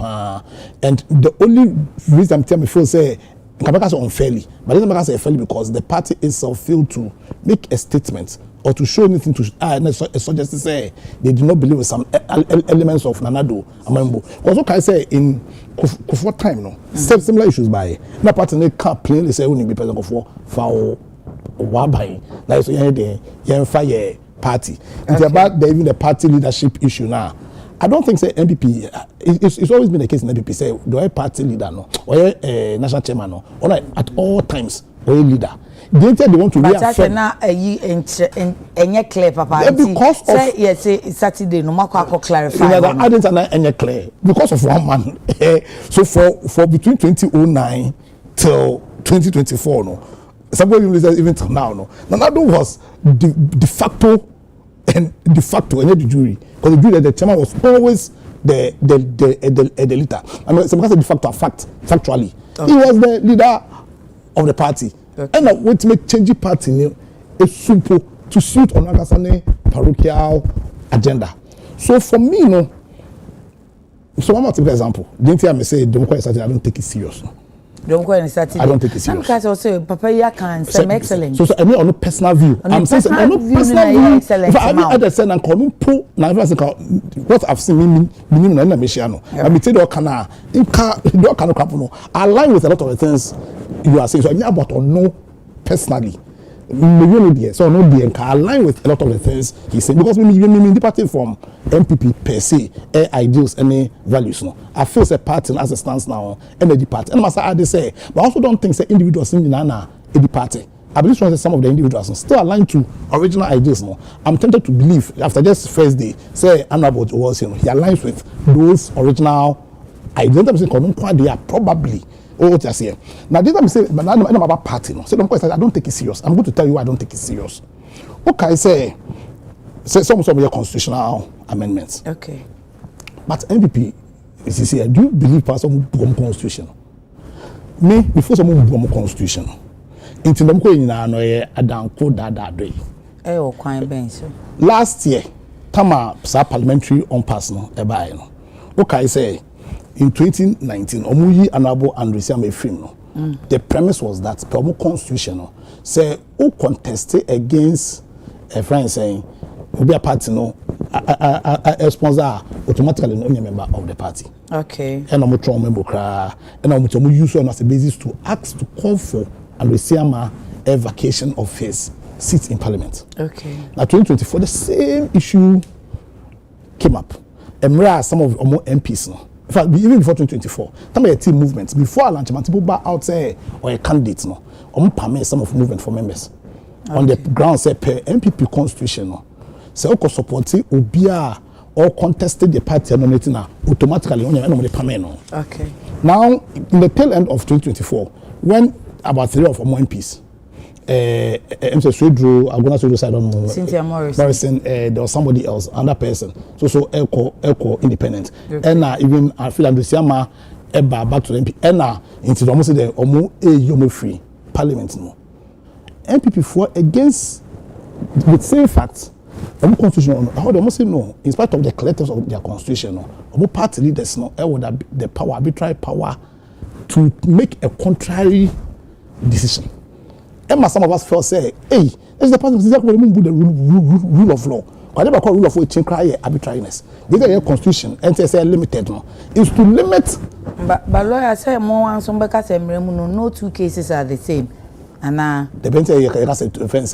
and the only reason I'm telling me feel say unfairly, but it doesn't say fairly because the party itself failed to make a statement or to show anything to suggest to say they do not believe in some elements of Nanado Amambo. Because what I say in Kufo time, no, similar issues by那party they can't plainly say only be president of for wabai. That is the fire party. It's about even the party leadership issue now. I don't think say MPP. It's always been the case in MPP. Say do I party leader no or national chairman no or at all times or leader. They want to reaffirm. But that's clear, Papa. Because of yes, Saturday no matter clarify. I didn't clear because of one man. So for between 2009 till 2024 no. Somebody even till now no. Nanado was de facto and the jury because the jury the chairman was always the leader. I mean, some kind of de facto factually. Okay. He was the leader of the party. Okay. And now when to make change party name is simple to suit on another parochial agenda. So for me, no. So I'm not take example. Didn't I say don't quite I don't take it serious. Don't go any Saturday. I don't take it serious. Because also Papa ya can some excellent. So I mean on a personal view. I'm saying on a personal view. Excellent. If I understand and come po na what I've seen minimum na Michiano. I mean tell you kana do kind of crap no. Align with a lot of the things you are saying. So I mean about or no personally. So no align with a lot of the things he said because me departing from MPP per se, ideals, any values. No, I feel a party as it stands now, and the party. And I say, but I also don't think say individuals in the party. I believe some of the individuals still aligned to original ideas. No, I'm tempted to believe after just first day, say Honorable was he aligns with those original ideas. They are probably. Oh, what you say? Now, this I'm saying, but I'm about party. No, so I don't take it serious. I'm going to tell you why I don't take it serious. Okay, I say some of your constitutional amendments. Okay. But MVP, you see, do you believe for some constitution? Me before some constitution. Into them going in a down code that day. Oh, quite bench. Last year, Tama sa parliamentary on personal no. Okay, I say. In 2019, Omuyi Anabo and Risiame Film. The premise was that Pomo Constitution say who contested against a friend saying will be a party no a sponsor automatically no member of the party. Okay. And I'm trying member cry and I'm use as a basis to ask to call for and Risiama a vacation of his seat in Parliament. Okay. Now 2024 the same issue came up. And some of more MPs no. In fact, even before 2024, some of the team movements, before a launch, people back out say or a candidate, no, permit some of movement for members. Okay. On the ground, say per MPP constitution, no, say okay supporting Obia or contested the party nominating automatically on the permit, no. Okay. Now, in the tail end of 2024, when about 3 or 4 more MPs, MC Swedro, I'm going to say I don't know. Cynthia Morrison. There was somebody else, another person. So Echo independent. Okay. And even I feel Andresiama back to the MP. And into the almost the Yomo free parliament no. MPP for against with same facts. Constitution how they must say no, in spite of the collectors of their constitution, no, party leaders no would have the power, arbitrary power to make a contrary decision. And some of us felt say, hey, this is the part of the rule of law. I never call rule of law change cry arbitrariness. This is a constitution and it's limited no. Is to limit. But lawyers say more and some because no 2 cases are the same. And depends your offense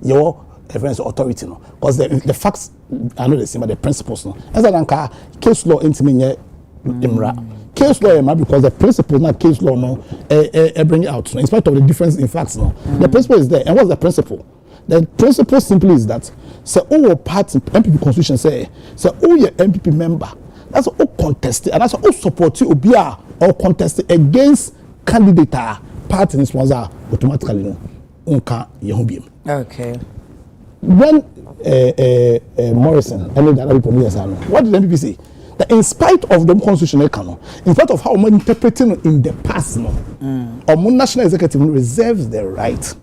your offense authority no. Because the facts are not the same, but the principles no. As an case law intimate imra. Case law because the principle not case law no bring it out no, in spite of the difference in facts no. The principle is there. And what's the principle? The principle simply is that say all party MPP constitution say all your MPP member that's all contested and that's all support you be or contest against candidate party sponsor automatically no unka yehobiem. Okay. When Morrison and the other people what did the MPP say? That in spite of the constitutional canon, in spite of how we're interpreting in the past, our national executive reserves the right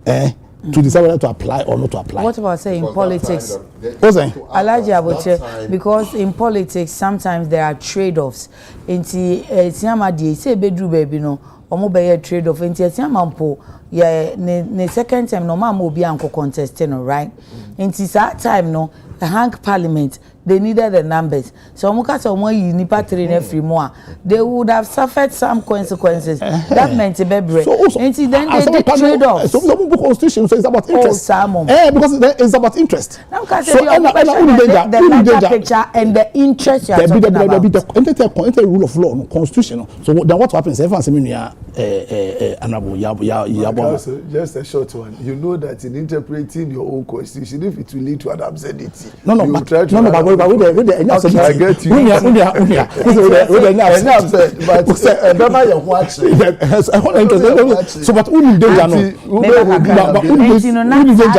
to decide whether to apply or not to apply. What about saying in politics? What's that? Because in politics sometimes there are trade-offs. Inti siamadi say bedru baby no omo be trade-off. Inti siamampo ne second time no ma mo bi anko contest no right. Inti that time no the hang parliament they needed the numbers. So Mukasa Omo nipa train every more. They would have suffered some consequences. That meant a baby. So then they did trade off. So the constitution says about interest. Because it's about interest. Now the picture and the interest you are talking about. The rule of law, constitution. So then what happens? Everyone just a short one. You know that in interpreting your own constitution, if it will lead to an absurdity, but I get you. So but who danger no?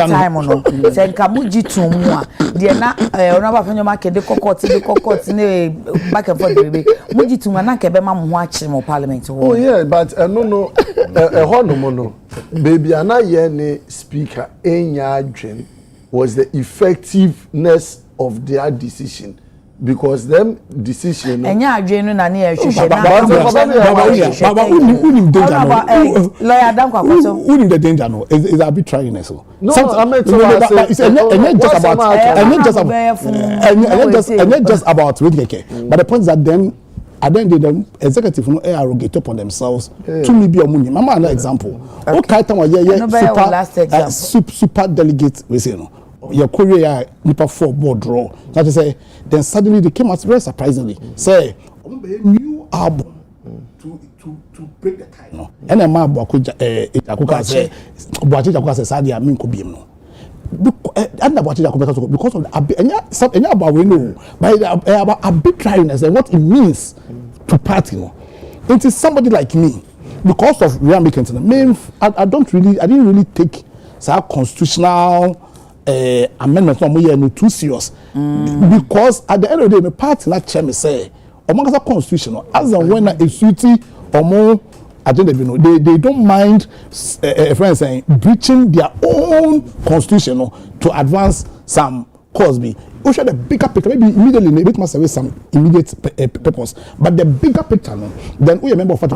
Time no. Say kamuji tumwa. Dia na onaba fanyo market de kokoti ne back and forth baby. Muji tumwa na kebe ma mo achi mo parliament. Oh yeah, but no no. Baby ana ye ne speaker enya adwen was the effectiveness of their decision, because them decision enya adwen no na ne ehwehwe lawyer dan kwakoso who in the danger no is arbitrariness. No, I meant to it's not just about but the point is that then and then the executive no arrogate upon themselves to me be a money. Mama an example. Okay, time super delegate we say no. Your career nipa for board draw. That is say then suddenly they came out very surprisingly. Say new album to break the tie no. And a man akoka say sadia min ko biem no. Because of the about we know by about arbitrariness and what it means to party. It is somebody like me, because of real making I didn't really take some constitutional amendments no too serious. Because at the end of the day, the party like Chemi say, among the constitutional, as and when a suity or more agenda, they don't mind friends saying breaching their own constitution to advance some cause. We should the bigger picture, maybe immediately it must have some immediate purpose, but the bigger picture, then we remember for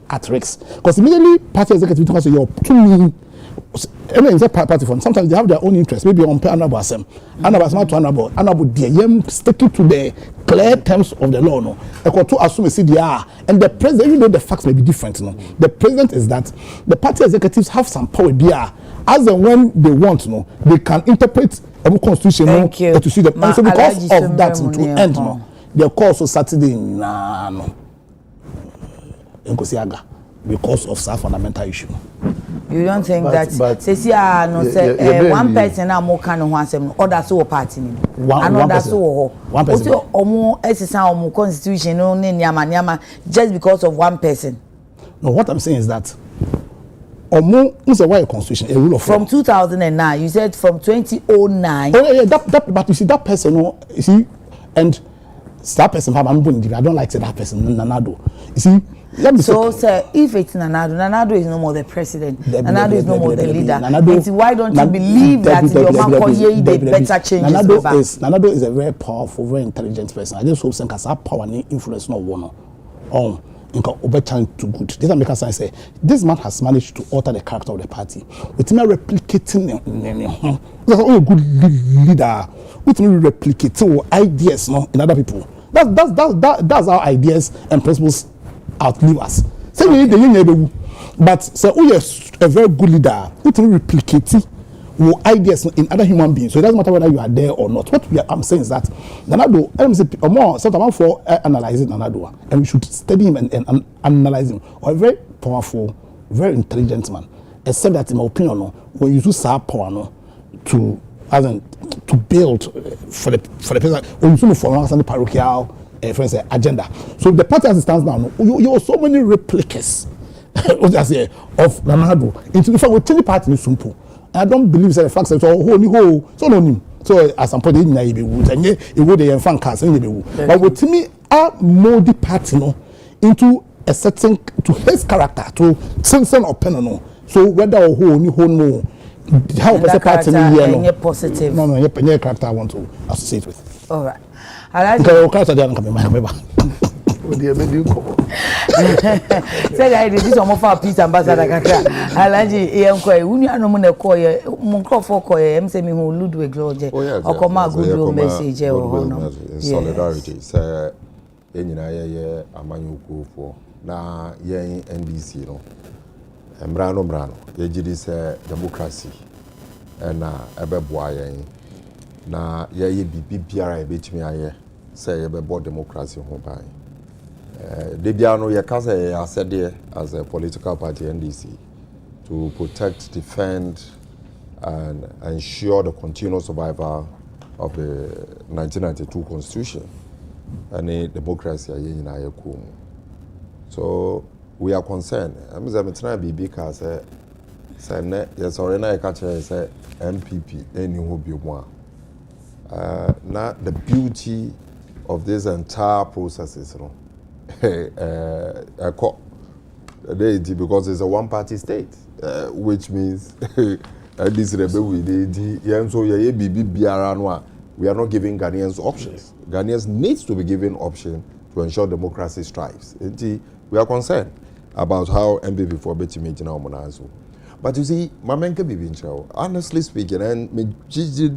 at risk, because immediately party executive say you're too mean. Party fund. Sometimes they have their own interest. Maybe on Anabasem to Anabo, sticking to the clear terms of the law. No, to assume CDR and the president, even though the facts may be different. No, the president is that the party executives have some power. As and when they want, no, they can interpret a constitution to see the so because of that to end. No, they call so Saturday no. Because of some fundamental issue. You don't think that one person now more can one sem other so party one person omo exercise omo constitution no nyama just because of one person. No, what I'm saying is that omo is a why constitution a rule of from 2009 you said from 2009. Oh yeah, that but you see that person you see and that person I don't like say that person Nanado. You see. So, sir, if it's Nanado is no more the president. Nanado is no more the leader. Why don't you believe that your man the better changes? Nanado is a very powerful, very intelligent person. I just hope some has power and influence no one. Over time to good. This is because I say this man has managed to alter the character of the party. With him replicating that's a good leader. With him replicating ideas in other people. That's how ideas and principles outlive us. Say we need the union, but say we are a very good leader. We can replicate ideas in other human beings. So it doesn't matter whether you are there or not. I'm saying is that Nanado, more sometimes for analyzing Nanado, and we should study him and analyze him. Or a very powerful, very intelligent man. Except that, in my opinion, when you use our power to build for the person, when you use for the parochial friends agenda. So the party as it stands now, you have so many replicas of Nanado. Into the fact we change the party in Sumpo. I don't believe that the fact that so no. So at some point, it would be fan cast, but with me, I mold the party into a certain to his character, to sense of pen. So whether or who no, how the party here positive. No, your character I want to associate with. All right. I like say that this is almost peace ambassador kakra alaji yenko unu anom na ko ye monkrofo ko ye em say me hu Ludwig Lodge okoma good message e ho no solidarity say enyina ye amanyukufo na ye NDC no embrano ye gidi say democracy na ebeboa ye na ye bibiara e betimi aye say ye bebo democracy ho ban Debiano Yakase I said there as a political party NDC to protect, defend, and ensure the continuous survival of the 1992 Constitution and a democracy. So we are concerned. I'm trying to be because yes, already I catch say MPP any who be one. Not the beauty of this entire process, you know. Because it's a one-party state, which means this we are not giving Ghanaians options. Ghanaians needs to be given option to ensure democracy strives. We are concerned about how MPP for Betty now Monazo. But you see, Mamenke Bibincho, honestly speaking, and me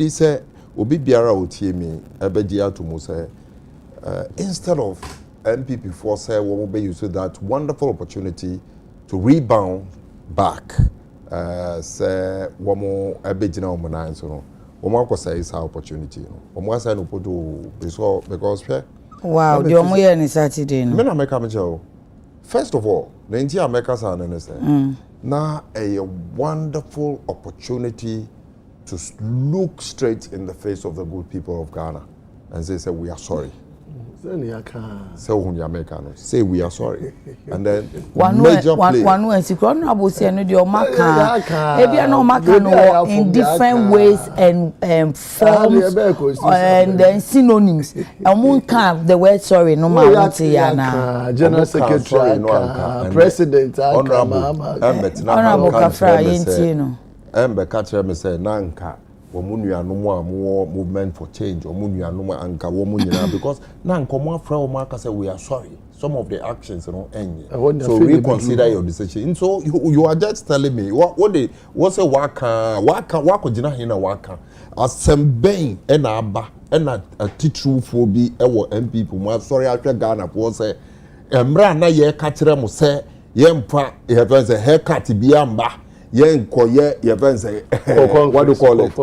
say Obi Biara Otiemi Ebedia to Mose instead of MPP for say we will be using that wonderful opportunity to rebound back. Say we more abegina omonai so no. We more say is our opportunity. We more say no podo because wow, the omo here ni Saturday no. Me na make am jow. First of all, the India Americans are understand. Now a wonderful opportunity to look straight in the face of the good people of Ghana and say we are sorry. Say we are sorry, and then major play. One in different ways and forms and then synonyms. And one can the word sorry no matter General Secretary, President, Honorable Kafra Yentino. Catcher me say Nanka. Movement for change or because now we are sorry. Some of the actions end. So reconsider your decision. So you are just telling me what's a waka as some bang and aba and a teacher for be our MP. Sorry, after Ghana was say Embrana ye catcher mo say yempa a haircut biamba. Yen koye events what do you call it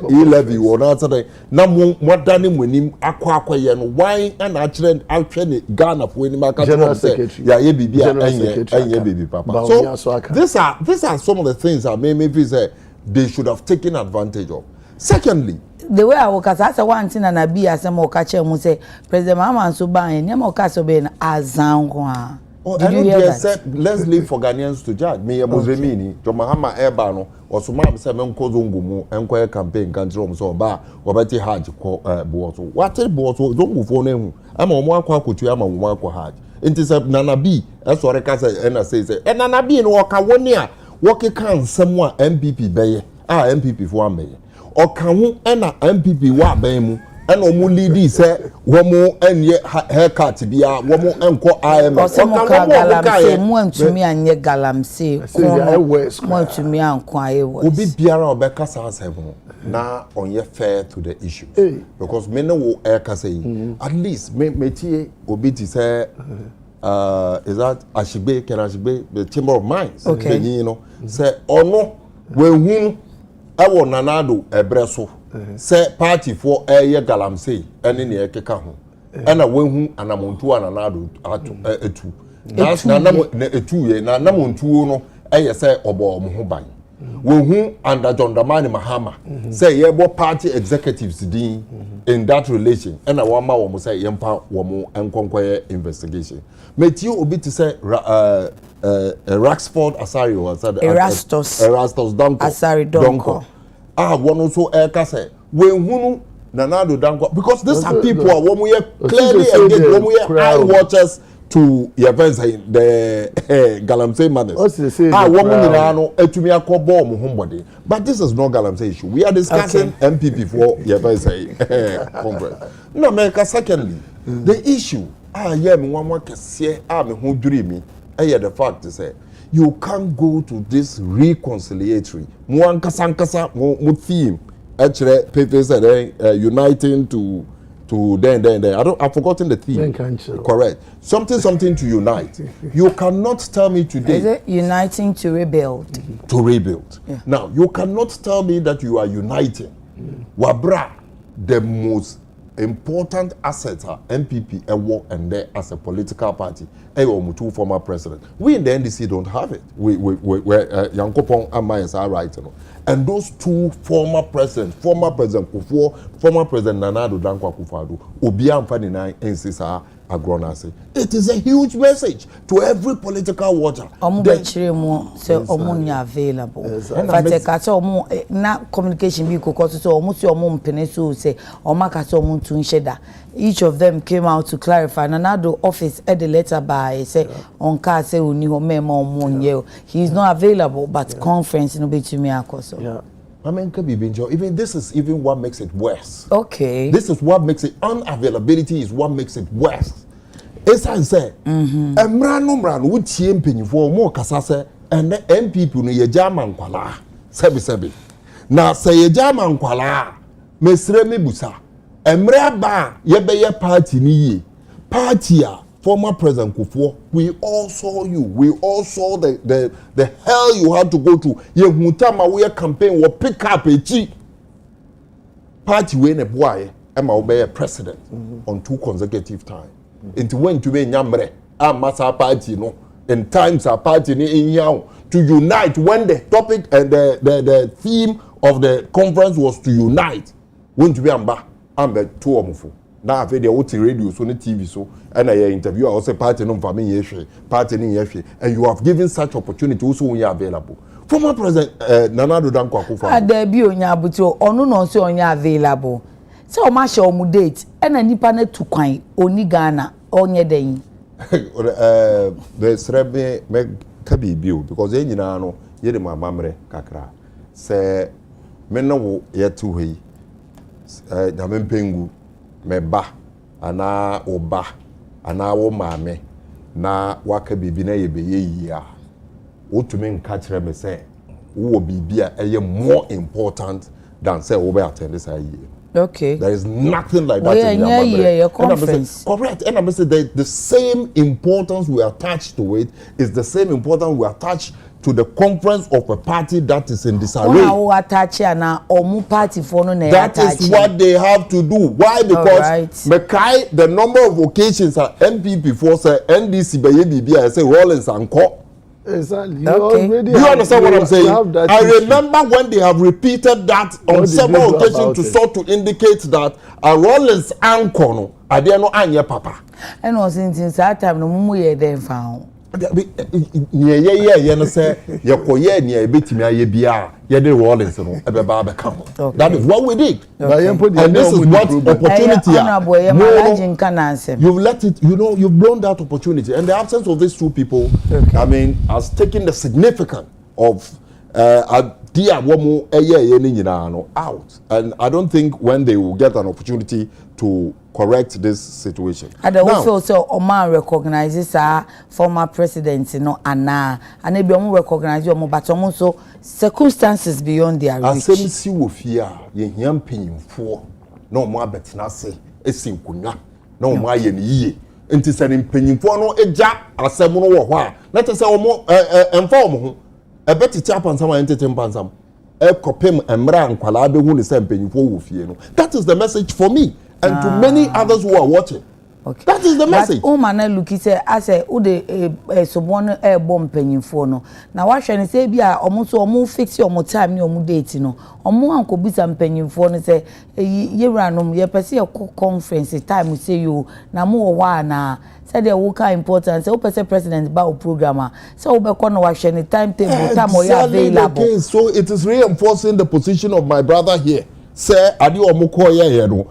E-levy or not today na what done him akwa yen why and actually Ghana for him General Secretary yeah baby baby papa so these are some of the things that made me feel say they should have taken advantage of. Secondly, the way I work as one thing and I be as a more catcher mu say President Mahama so ban any more caso ben azangwa. Oh, and you said let's leave for Ghanaians to judge. Me, Muslimini, to Mahama Ebano, or Sumam Seven Kozungumu, Enquire campaign, Country so ba, or Betty Hajj, Boato. What a Boato, don't move on him. I'm a Mwaka Kutuyama Mwaka Hajj. Intercept Nana B, as what I can say, and I say, and Nana B in Waka 1 year, Waka can someone MPP Bay, MPP for 1 million. Or can we enter MPP wa Baymu? And omulidi say womo enye haircut bia womo enko IMF omo galamse mo antumi anye galamse mo antumi anko ayewo obi biara obeka sa asebo na onye fair to the issue because me no wo ekasa yi at least me tie obi ti say is that Ashigbe Kenashigbe the Chamber of Mines you know say ono we hu ewo nanado ebreso say party for eye galamsey ene ne ekeka ho ena wehu anamontu ananado etu na etu ye na anamontu no eye say obo mo ho ban we who under John Dramani Mahama say yebo party executives din in that relation and a one ma wo say yempa wo mo enkonkwaye investigation meti obi to say Raxford Asari or Erastus Donko Asari Donko one also say we who Nanado Danko because these are people who we clearly engaged when we eye watchers to events the Galamsey matters. But this is not Galamsey issue. We are discussing MPP for events conference. No, America. Secondly, the issue the fact to say you can't go to this reconciliatory. Theme. Actually, people said uniting to then. I've forgotten the theme. Correct. Something to unite. You cannot tell me today. Is it uniting to rebuild? To rebuild. Yeah. Now you cannot tell me that you are uniting. Wabra, the most important assets are MPP and there as a political party. Two former presidents. We in the NDC don't have it. We Yankopon and Myers are right. And those two former President Kufuor, former President Nanado Dankwa Akufo-Addo, Obiang Fanina Nsisa Agronase. It is a huge message to every political watcher. Available. Na communication be say each of them came out to clarify. Nanado office had the letter by say on car say he is not available, but conference no be to me akoso. Yeah. I mean, even this is even what makes it worse. Okay. This is what makes it unavailability is what makes it worse. As I say, Emrano would see MPP for more kasase and the MPP no ye German kwala. Sebi. Na say ye German kwala. Mesre me busa. Emre ba ye be ye party ni ye. Party former President Kufuor, we all saw you. We all saw the hell you had to go through. Ye mutama we campaign will pick up a cheap party when a boy Emma obey a president on 2 consecutive times. Into when to be nyamre a massa party no in times a party in young to unite when the topic and the theme of the conference was to unite. When to be amba 2 omufu. Now I've heard the radio so the TV so and I interview also party no family yeshe party ni yeshe and you have given such opportunity also when you are available. Former President Nanado Dankwa Akufo-Addo. There be onya buto onu no so onya available. So o ma show mu date e na nipa na tu kwan oni Ghana onye den. The srebe me kabi bio because e nyina no ye de mamamre kakra. Se me no wo ye tu hei. Na me pengu meba ana oba ana wo maame na waka bibi na ye beye yia otumi nka kire me say wo bibi a eye more important than say wo be attend this year. Okay. There is nothing like that in your conference. Correct. And I'm saying the same importance we attach to it is the same importance we attach to the conference of a party that is in disarray. That is what they have to do. Why? Because Mekai, the number of occasions at MPP for say NDC BB I say Rollins and Co. Exactly. Okay. Do you understand what I'm saying? I remember when they have repeated that on several occasions to sort to indicate that a Rollins and Co. I dare no anya papa. And was since that time no mumu ye then found. You know say yakoye ni ebetimi aye bia ye de Rollins no ebeba be come. That is what we did. And this is what opportunity you've let it, you've blown that opportunity. And the absence of these two people, I mean, has taken the significance of out. And I don't think when they will get an opportunity to correct this situation. And also Oman recognizes our former president, and they be recognize you, but also circumstances beyond their reach. As MC Wofia, ye young paying for no more betina say, a sinkunya, no more ye. It is an impending for no a jack, a semono or let us say more inform. A better chap and someone entertain pansam. A copim and mran kwalabe who is same penny for Wofia. That is the message for me and to many others who are watching. Okay. That is the message. But man look he say I say o de someone bomb mpanyimfo no. Na wa hwe ne say bia omo fix your time ni omo date no. Omo anko bisa mpanyimfo no say ye ranom ye pese ye conference time say you na mo wa na said the work important say o pese president ba o programmer say o be kono wa hwe ne timetable time o ya available. So it is reinforcing the position of my brother here. Say adi omo ko ye no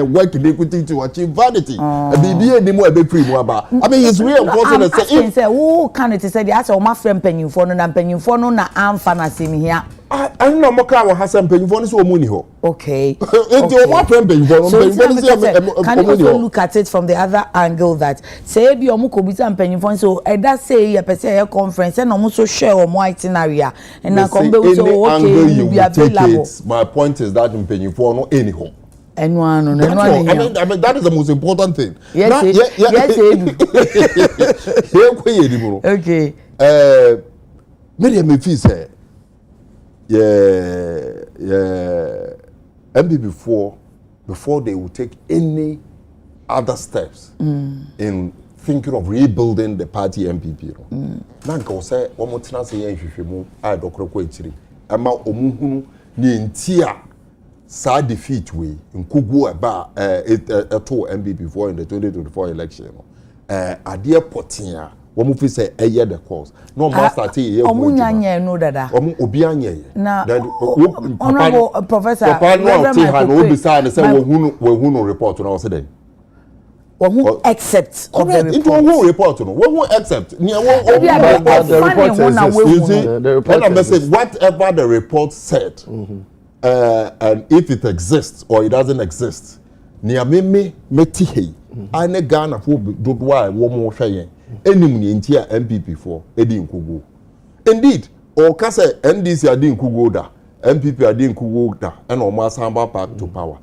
work equity to achieve vanity bibi enimu e be free mo aba. I mean he's reinforcing the say who can it say the as o ma frem panyimfo no na panyimfo no na amfa na sim here. I know mo ka wa hasam panyimfo no so omu ni ho. Okay. Enti o ma frem panyimfo no panyimfo say can you also look at it from the other angle that say bi omo ko bisa panyimfo so that say ye pese ye conference and omo so share omo itinerary and na come be so okay you be available. My point is that panyimfo no anyhow. I mean, that is the most important thing. Yes, yes. Okay. Me feel say, MB before they will take any other steps in thinking of rebuilding the party MPP. Nanka say one more time say yenhwehwemu a dokroko etiri. Ama omuhunu ni ntia sa defeat we nkugu aba to MB before in the 2024 election adie potia wo mu fi say eye the cause no master say ye omunyanye no dada obi anye na honorable professor no say ha no be say wo hunu report no say den who accept of the report. Who report no? Who accept? The report exists. Whatever the report said, and if it exists or it doesn't exist, near me metihe. I ne Ghana for do why woman shayen. Any money in tier MPP for Eddie Nkugu. Indeed, or Kasa NDC are doing Kugu da, MPP are doing Kugu da, and Omar Samba back to power.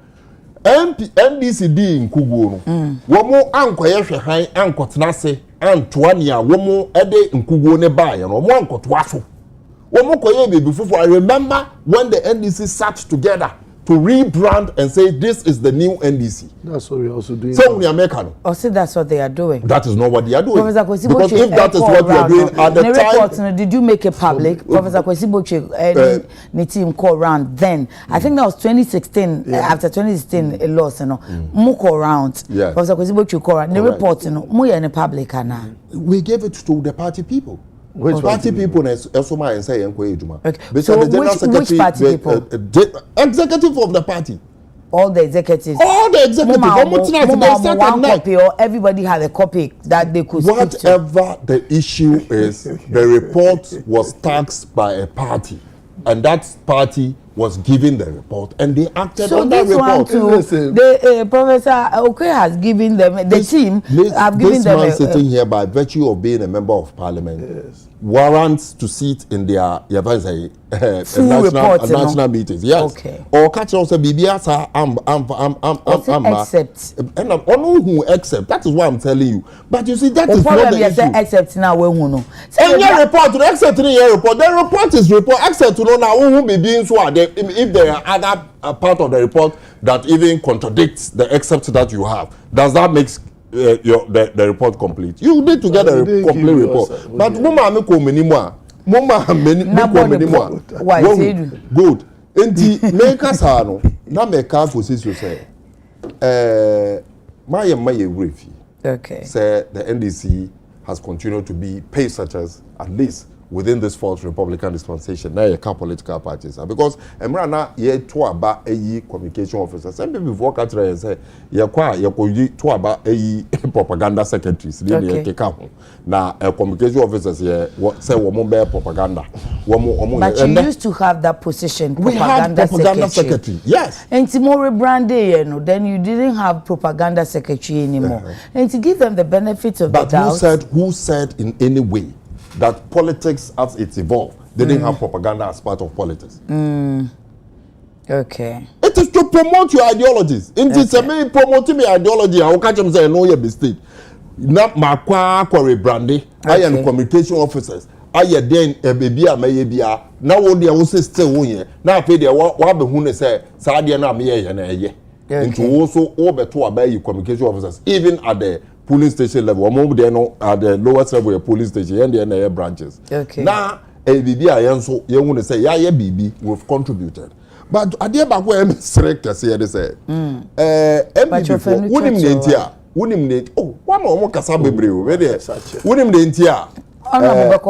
NDC di Nkugu no. Womo anko yehwe han anko tenase antoania womo ede Nkugu ne ba ye no womo anko toaso. Womo koye be before. I remember when the NDC sat together to rebrand and say this is the new NDC. That's what we are also doing. So we are making. Or say that's what they are doing. That is not what they are doing. Professor Because if that is what we are doing at the time. Report, did you make it public? Professor Kwesiboche, the team call round then. I think that was 2016. After 2016, a loss, you know. Mo call round. Yes. Professor Kwesiboche call round. The report, you know, mo in the public now. We gave it to the party people. Which party people and say okay. So which party people? Executive of the party. All the executives. All the executives. Or everybody had a copy that they could. Whatever the issue is, the report was taxed by a party, and that party was given the report, and they acted on that report. The Professor Okay has given them the team. Have given them. This man sitting here by virtue of being a member of parliament warrants to sit in their national meetings. Yes. Okay. Or catch also BBS accept. And only who accept. That is what I'm telling you. But you see, that is not the issue. Accept now we who know. And your report to accept in your report. The report is report. Accept to know now who be being so. If there are other part of the report that even contradicts the except that you have, does that make the report complete? You need to get a complete report. But mama me ko minimum. Mama me ko minimum. Why good. Enti make us no na make can for say my refi. Okay. Say the NDC has continued to be pacesetters at least within this false Republican dispensation. Now you can't political parties because Emrana ye to aba communication officers. Some people before Cathedral and say ye to aba propaganda secretaries. Okay. Now communication officers ye say woman bear propaganda. But you used to have that position. We had propaganda secretary. Yes. And tomorrow branding, you know, then you didn't have propaganda secretary anymore. And to give them the benefits of the doubt. But who said in any way that politics as it's evolved, they didn't have propaganda as part of politics? Okay. It is to promote your ideologies. In this, me promoting my ideology, I will catch them say, no, your mistake. Not my quarry brandy, I am communication officers. I then a baby, a maybe now what they also still here. Now, pay their what be who say, Sadia na me and a ye. into also all beto about communication officers even at the polling station level omo dey no at the lowest level of police station and the branches now bibi a yenso ye hu say ya bibi we've contributed but ade ba ko em strict say dey say MPP wonim ne ntia wonim ne wa ma omo kasa bebre o we dey wonim ne ntia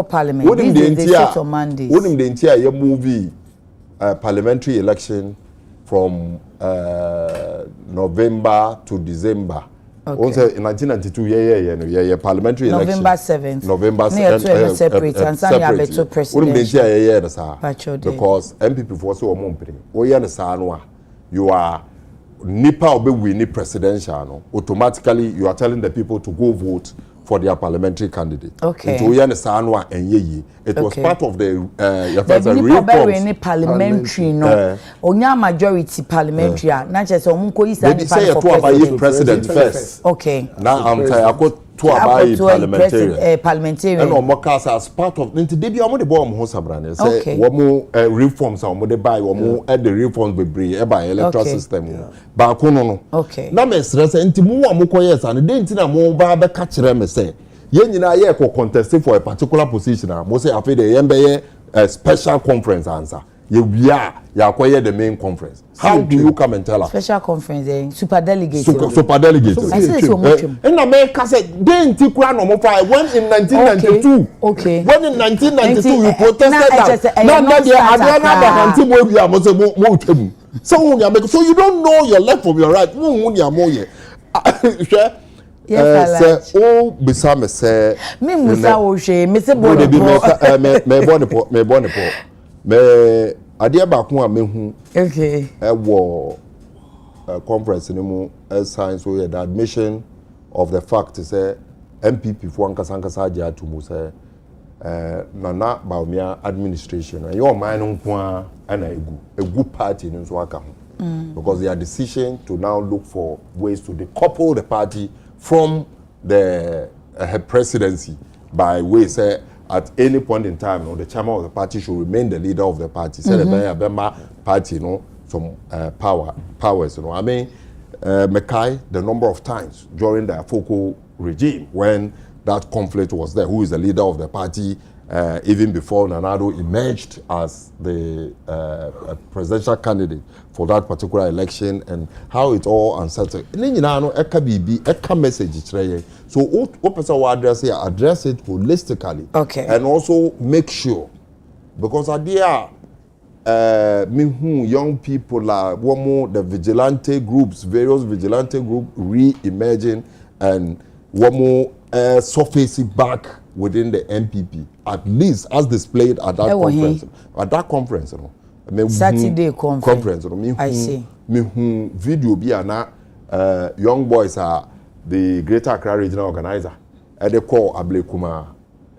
parliament wonim ne ntia wonim ne ntia ye movie parliamentary election from November to December. Also in 1992 yeah parliamentary election November 7th November 7th separate and Sanya president because MPP for so omompre we ya na no you are nipa obe win presidential no automatically you are telling the people to go vote for their parliamentary candidate. Okay. Into it was part of the reforms. Parliamentary no. Onya majority parliamentary. Not just omunko isa for president first. Okay. Now I'm tired. To about parliamentarian. And on Mokasa as part of into Debbie Omo bomb Hosabrane. Say womo reforms omo de buy womo the reforms be bring by electoral system. Ba kono no. Okay. Na me stress into mu amoko yes and dey ntina mo ba be ka kire me say ye nyina ye ko contest for a particular position mo say afi de yembe ye special conference answer. You acquire the main conference. How do you come and tell us? Special conference, super delegate. Super delegate. I say so much. In America, said they in Tikran no more. When in 1992, okay. When in 1992 you protested that. So you don't know your left from your right. Yes, oh, besame say. Me musa wo hwe, me se bo me born me adia ba ko a mehu okay wo conference ni mu sign so the admission of the fact say MPP for ankasa adia to mu say nana baumia administration and your mind nko ana egu party ni so aka ho because their decision to now look for ways to decouple the party from the presidency by way say at any point in time, the chairman of the party should remain the leader of the party. Say the Bema party, some powers. I mean, Mekai, the number of times during the Afoko regime when that conflict was there, who is the leader of the party, even before Nanado emerged as the presidential candidate for that particular election, and how it all unsettled. Eka message. So what person will address it holistically, okay, and also make sure, because idea young people are the vigilante groups, various vigilante groups re-emerging and surfacing back within the MPP, at least as displayed at that conference. At that conference, Saturday conference. I see. Video be young boys are the Greater Accra Regional Organizer. At the call Ablekuma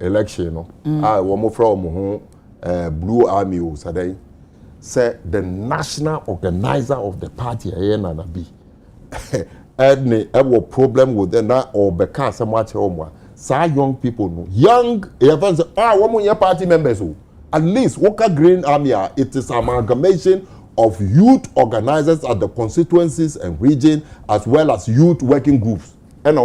election, from Blue Army Saday. Say the national organizer of the party be any problem with that or because so much young people know young events party members at least Walker Green Army it is amalgamation of youth organizers at the constituencies and region as well as youth working groups and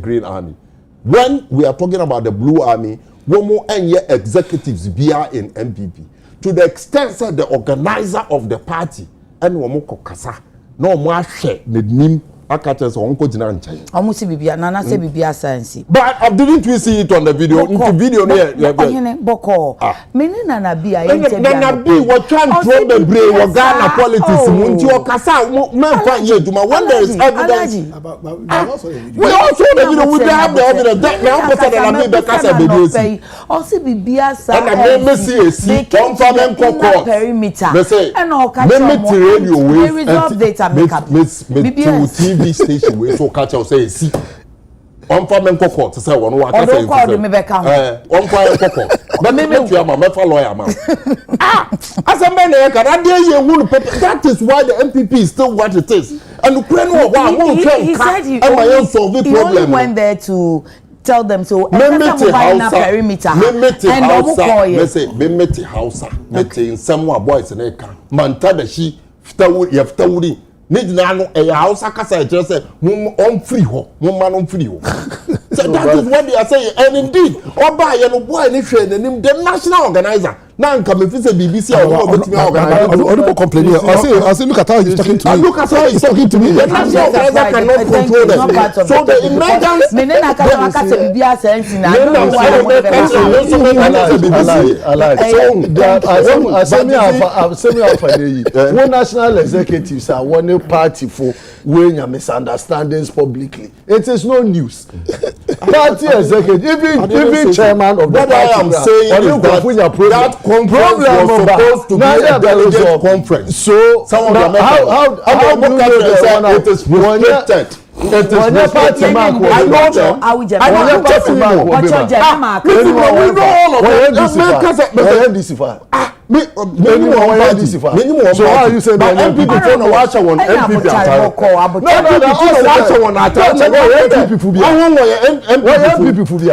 Green Army. When we are talking about the Blue Army, executives be in MPP to the extent that the organizer of the party and kokasa no more share the name akaters onko jina nchai omusi bibia nana se bibia science but didn't we see it on the video into video here boko meni nana bia nana bi we try to throw the brain we Ghana politics munti okasa memfa ye duma when there is evidence we also the video we have the evidence that now person that me be kasa be osi bibia science and me see esi confirm court perimeter and radio we resolve data make up TV station we so catch us say see on farm court say one wa ka say on call me back on call court but me you am me fa lawyer man asem na ka that dey you won that is why the MPP is still what it is and Ukraine he said he only went there to tell them so perimeter Hausa in some boys na ka manta da shi fitawuri need na a house kasa just say on free ho man on free ho. So that is what they are saying, and indeed oba ye no boy ni hwe nanim the national organizer now come if say BBC or betimi organize complaining I say look at how he's talking to me. Look at how he's talking to me. The national organizer cannot control them. So the emergence me na kasa bibia sense na one national executives are one party for when you misunderstandings publicly. It is no news. Party executive, even chairman of the what party. I am saying is that conference was supposed to be a delegate conference. So some of them how do you know it is restricted? It is party mark. I don't know. I don't know. What's your mark? We know all of them. So how are you saying that MPP phone or watch one MPP attack? No,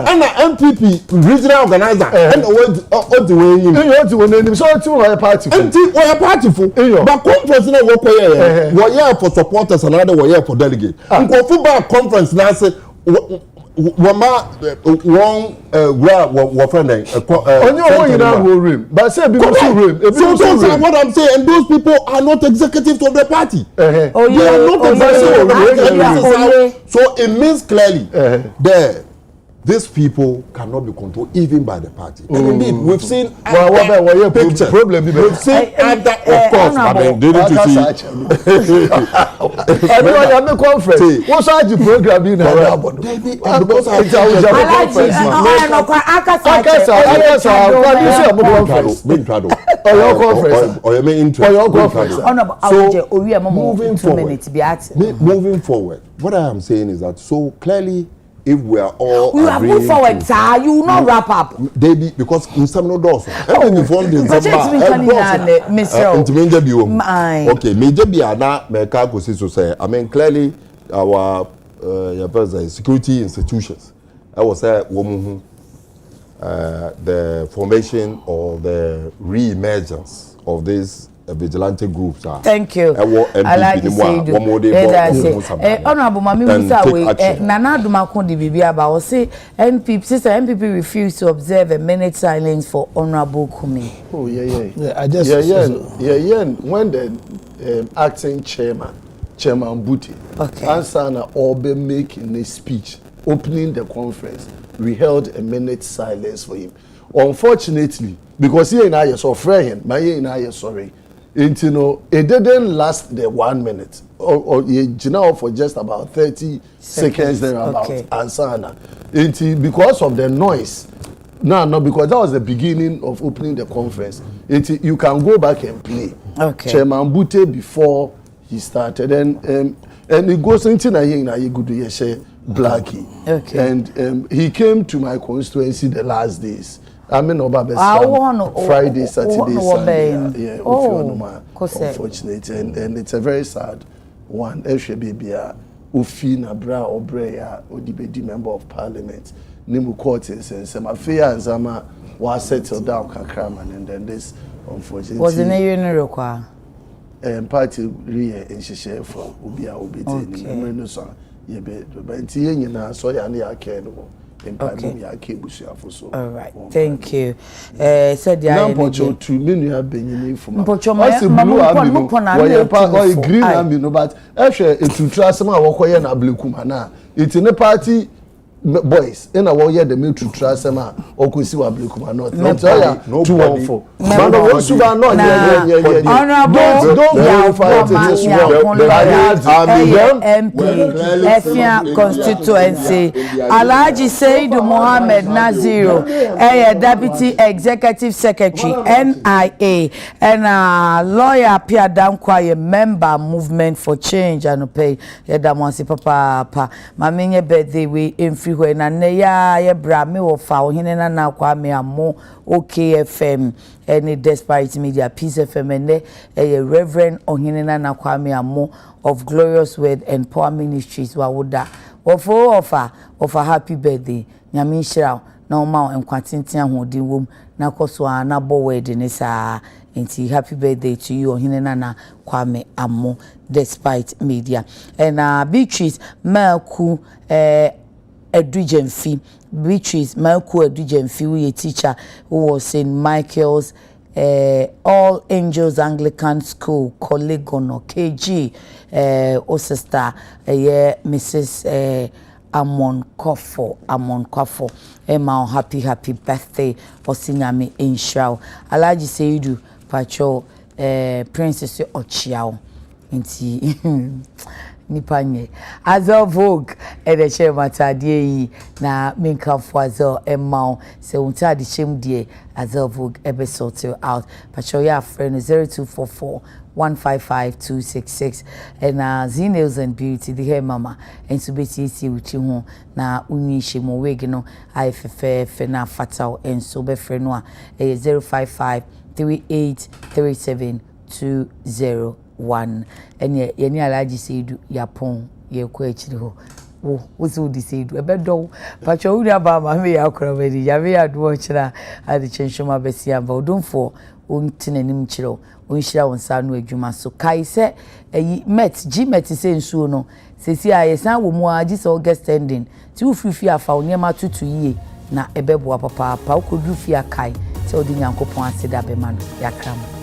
and MPP regional organizer and what the way you so it's party party for but conference no work here we here for supporters and another we here for delegate football conference now say one friend but say because so what I'm saying, and those people are not executives of the party. They are not executives of the party. So it means clearly these people cannot be controlled even by the party. And indeed, we've seen pictures. We've seen other, of course. I mean, didn't you see? I'm a conference. What's the program in moving forward, what I am saying is that so clearly, if we are all you have moved forward, sir, you will not wrap up. They be because in some no doors. Every phone is okay, major be na meka go say. I mean clearly our security institutions. I was say the formation or the re-emergence of these vigilante groups are. Thank you. I like to say Honorable Mami Musa Nana Dumakundi Bibia ba say MPP sister MPP refused to observe a minute silence for Honorable Kumi. Oh yeah. I just when the acting chairman Buti Ansana Obe making a speech opening the conference, we held a minute silence for him. Unfortunately, because he and I saw friend, my and I sorry. It didn't last the 1 minute or for just about 30 seconds thereabout. Ansana. Because of the noise. No, because that was the beginning of opening the conference. You can go back and play. Okay. Chairman Bute before he started, and it goes into Blackie. Okay. And he came to my constituency the last days. I mean, Friday, Saturday, Sunday. Unfortunately, and it's a very sad one. Ufi na bra obreya odibedi member of parliament. Nimu court and Semafia and Zama was settled down Kakraman, and then this unfortunately was in a union party rear and she share for Ubia Ubiti in Menusa. But so ya can. Okay. All right. Thank you. Said the Nampocho to menu benyini from Mpocho green amino but ehwe etu trust ma wokoye na blekum na it in the party boys in a warrior the military trust ma okosi wa blekum na not ya 214 man of suba no don't verify it is wrong MP Efia constituency Alhaji Said Mohammed Naziro deputy executive secretary NIA and lawyer Pia Dankwa member movement for change and pay yedamwasi papa mamenye birthday we everywhere na ya bra me wo fa ohene na kwa me amo OKFM any Desperate Media Peace FM and Reverend ohene na kwa me amo of Glorious Word and Power Ministries wawoda offer happy birthday nyame nhyira na o ma enkwatentia hodin wom na koso na bo wedding sa nti happy birthday to you ohine nana Kwame Amo despite media and Beatrice Maku Edrigenfi Beatrice Maku Edrigenfi we teacher who was in Michael's All Angels Anglican School Collegono KG o sister Mrs Amon Kofo Emma happy birthday Osinyame Inshaw Alaji Seidu Pacho Princess Ochiao nti nipanye Azel Vogue Adekye matadie yi na menkafo Azel Emma se untade chem die Azel Vogue ebe sort you out Pacho ya friend 0244 155266 and Nails and Beauty the hair mama and to be uchi ho na unyishi mo wig no IFF na fatal and so be friend no 055 3837201 and ye ni alaji seidu yapon ye ko achiri ho wo so di seidu ebedo pacho uri aba ma me yakora bedi ya me adu chira Adekye Nsroma besia ba odonfo ontinanim chiro onhira wonsa no adwuma so kai se met gmet se nsuo no sesi ayesan wo mu agi se August ending ti wo fifi afa onyema tutu yie na ebebo papa ukodu fi akai se odi nyankopon aseda be ma no yakram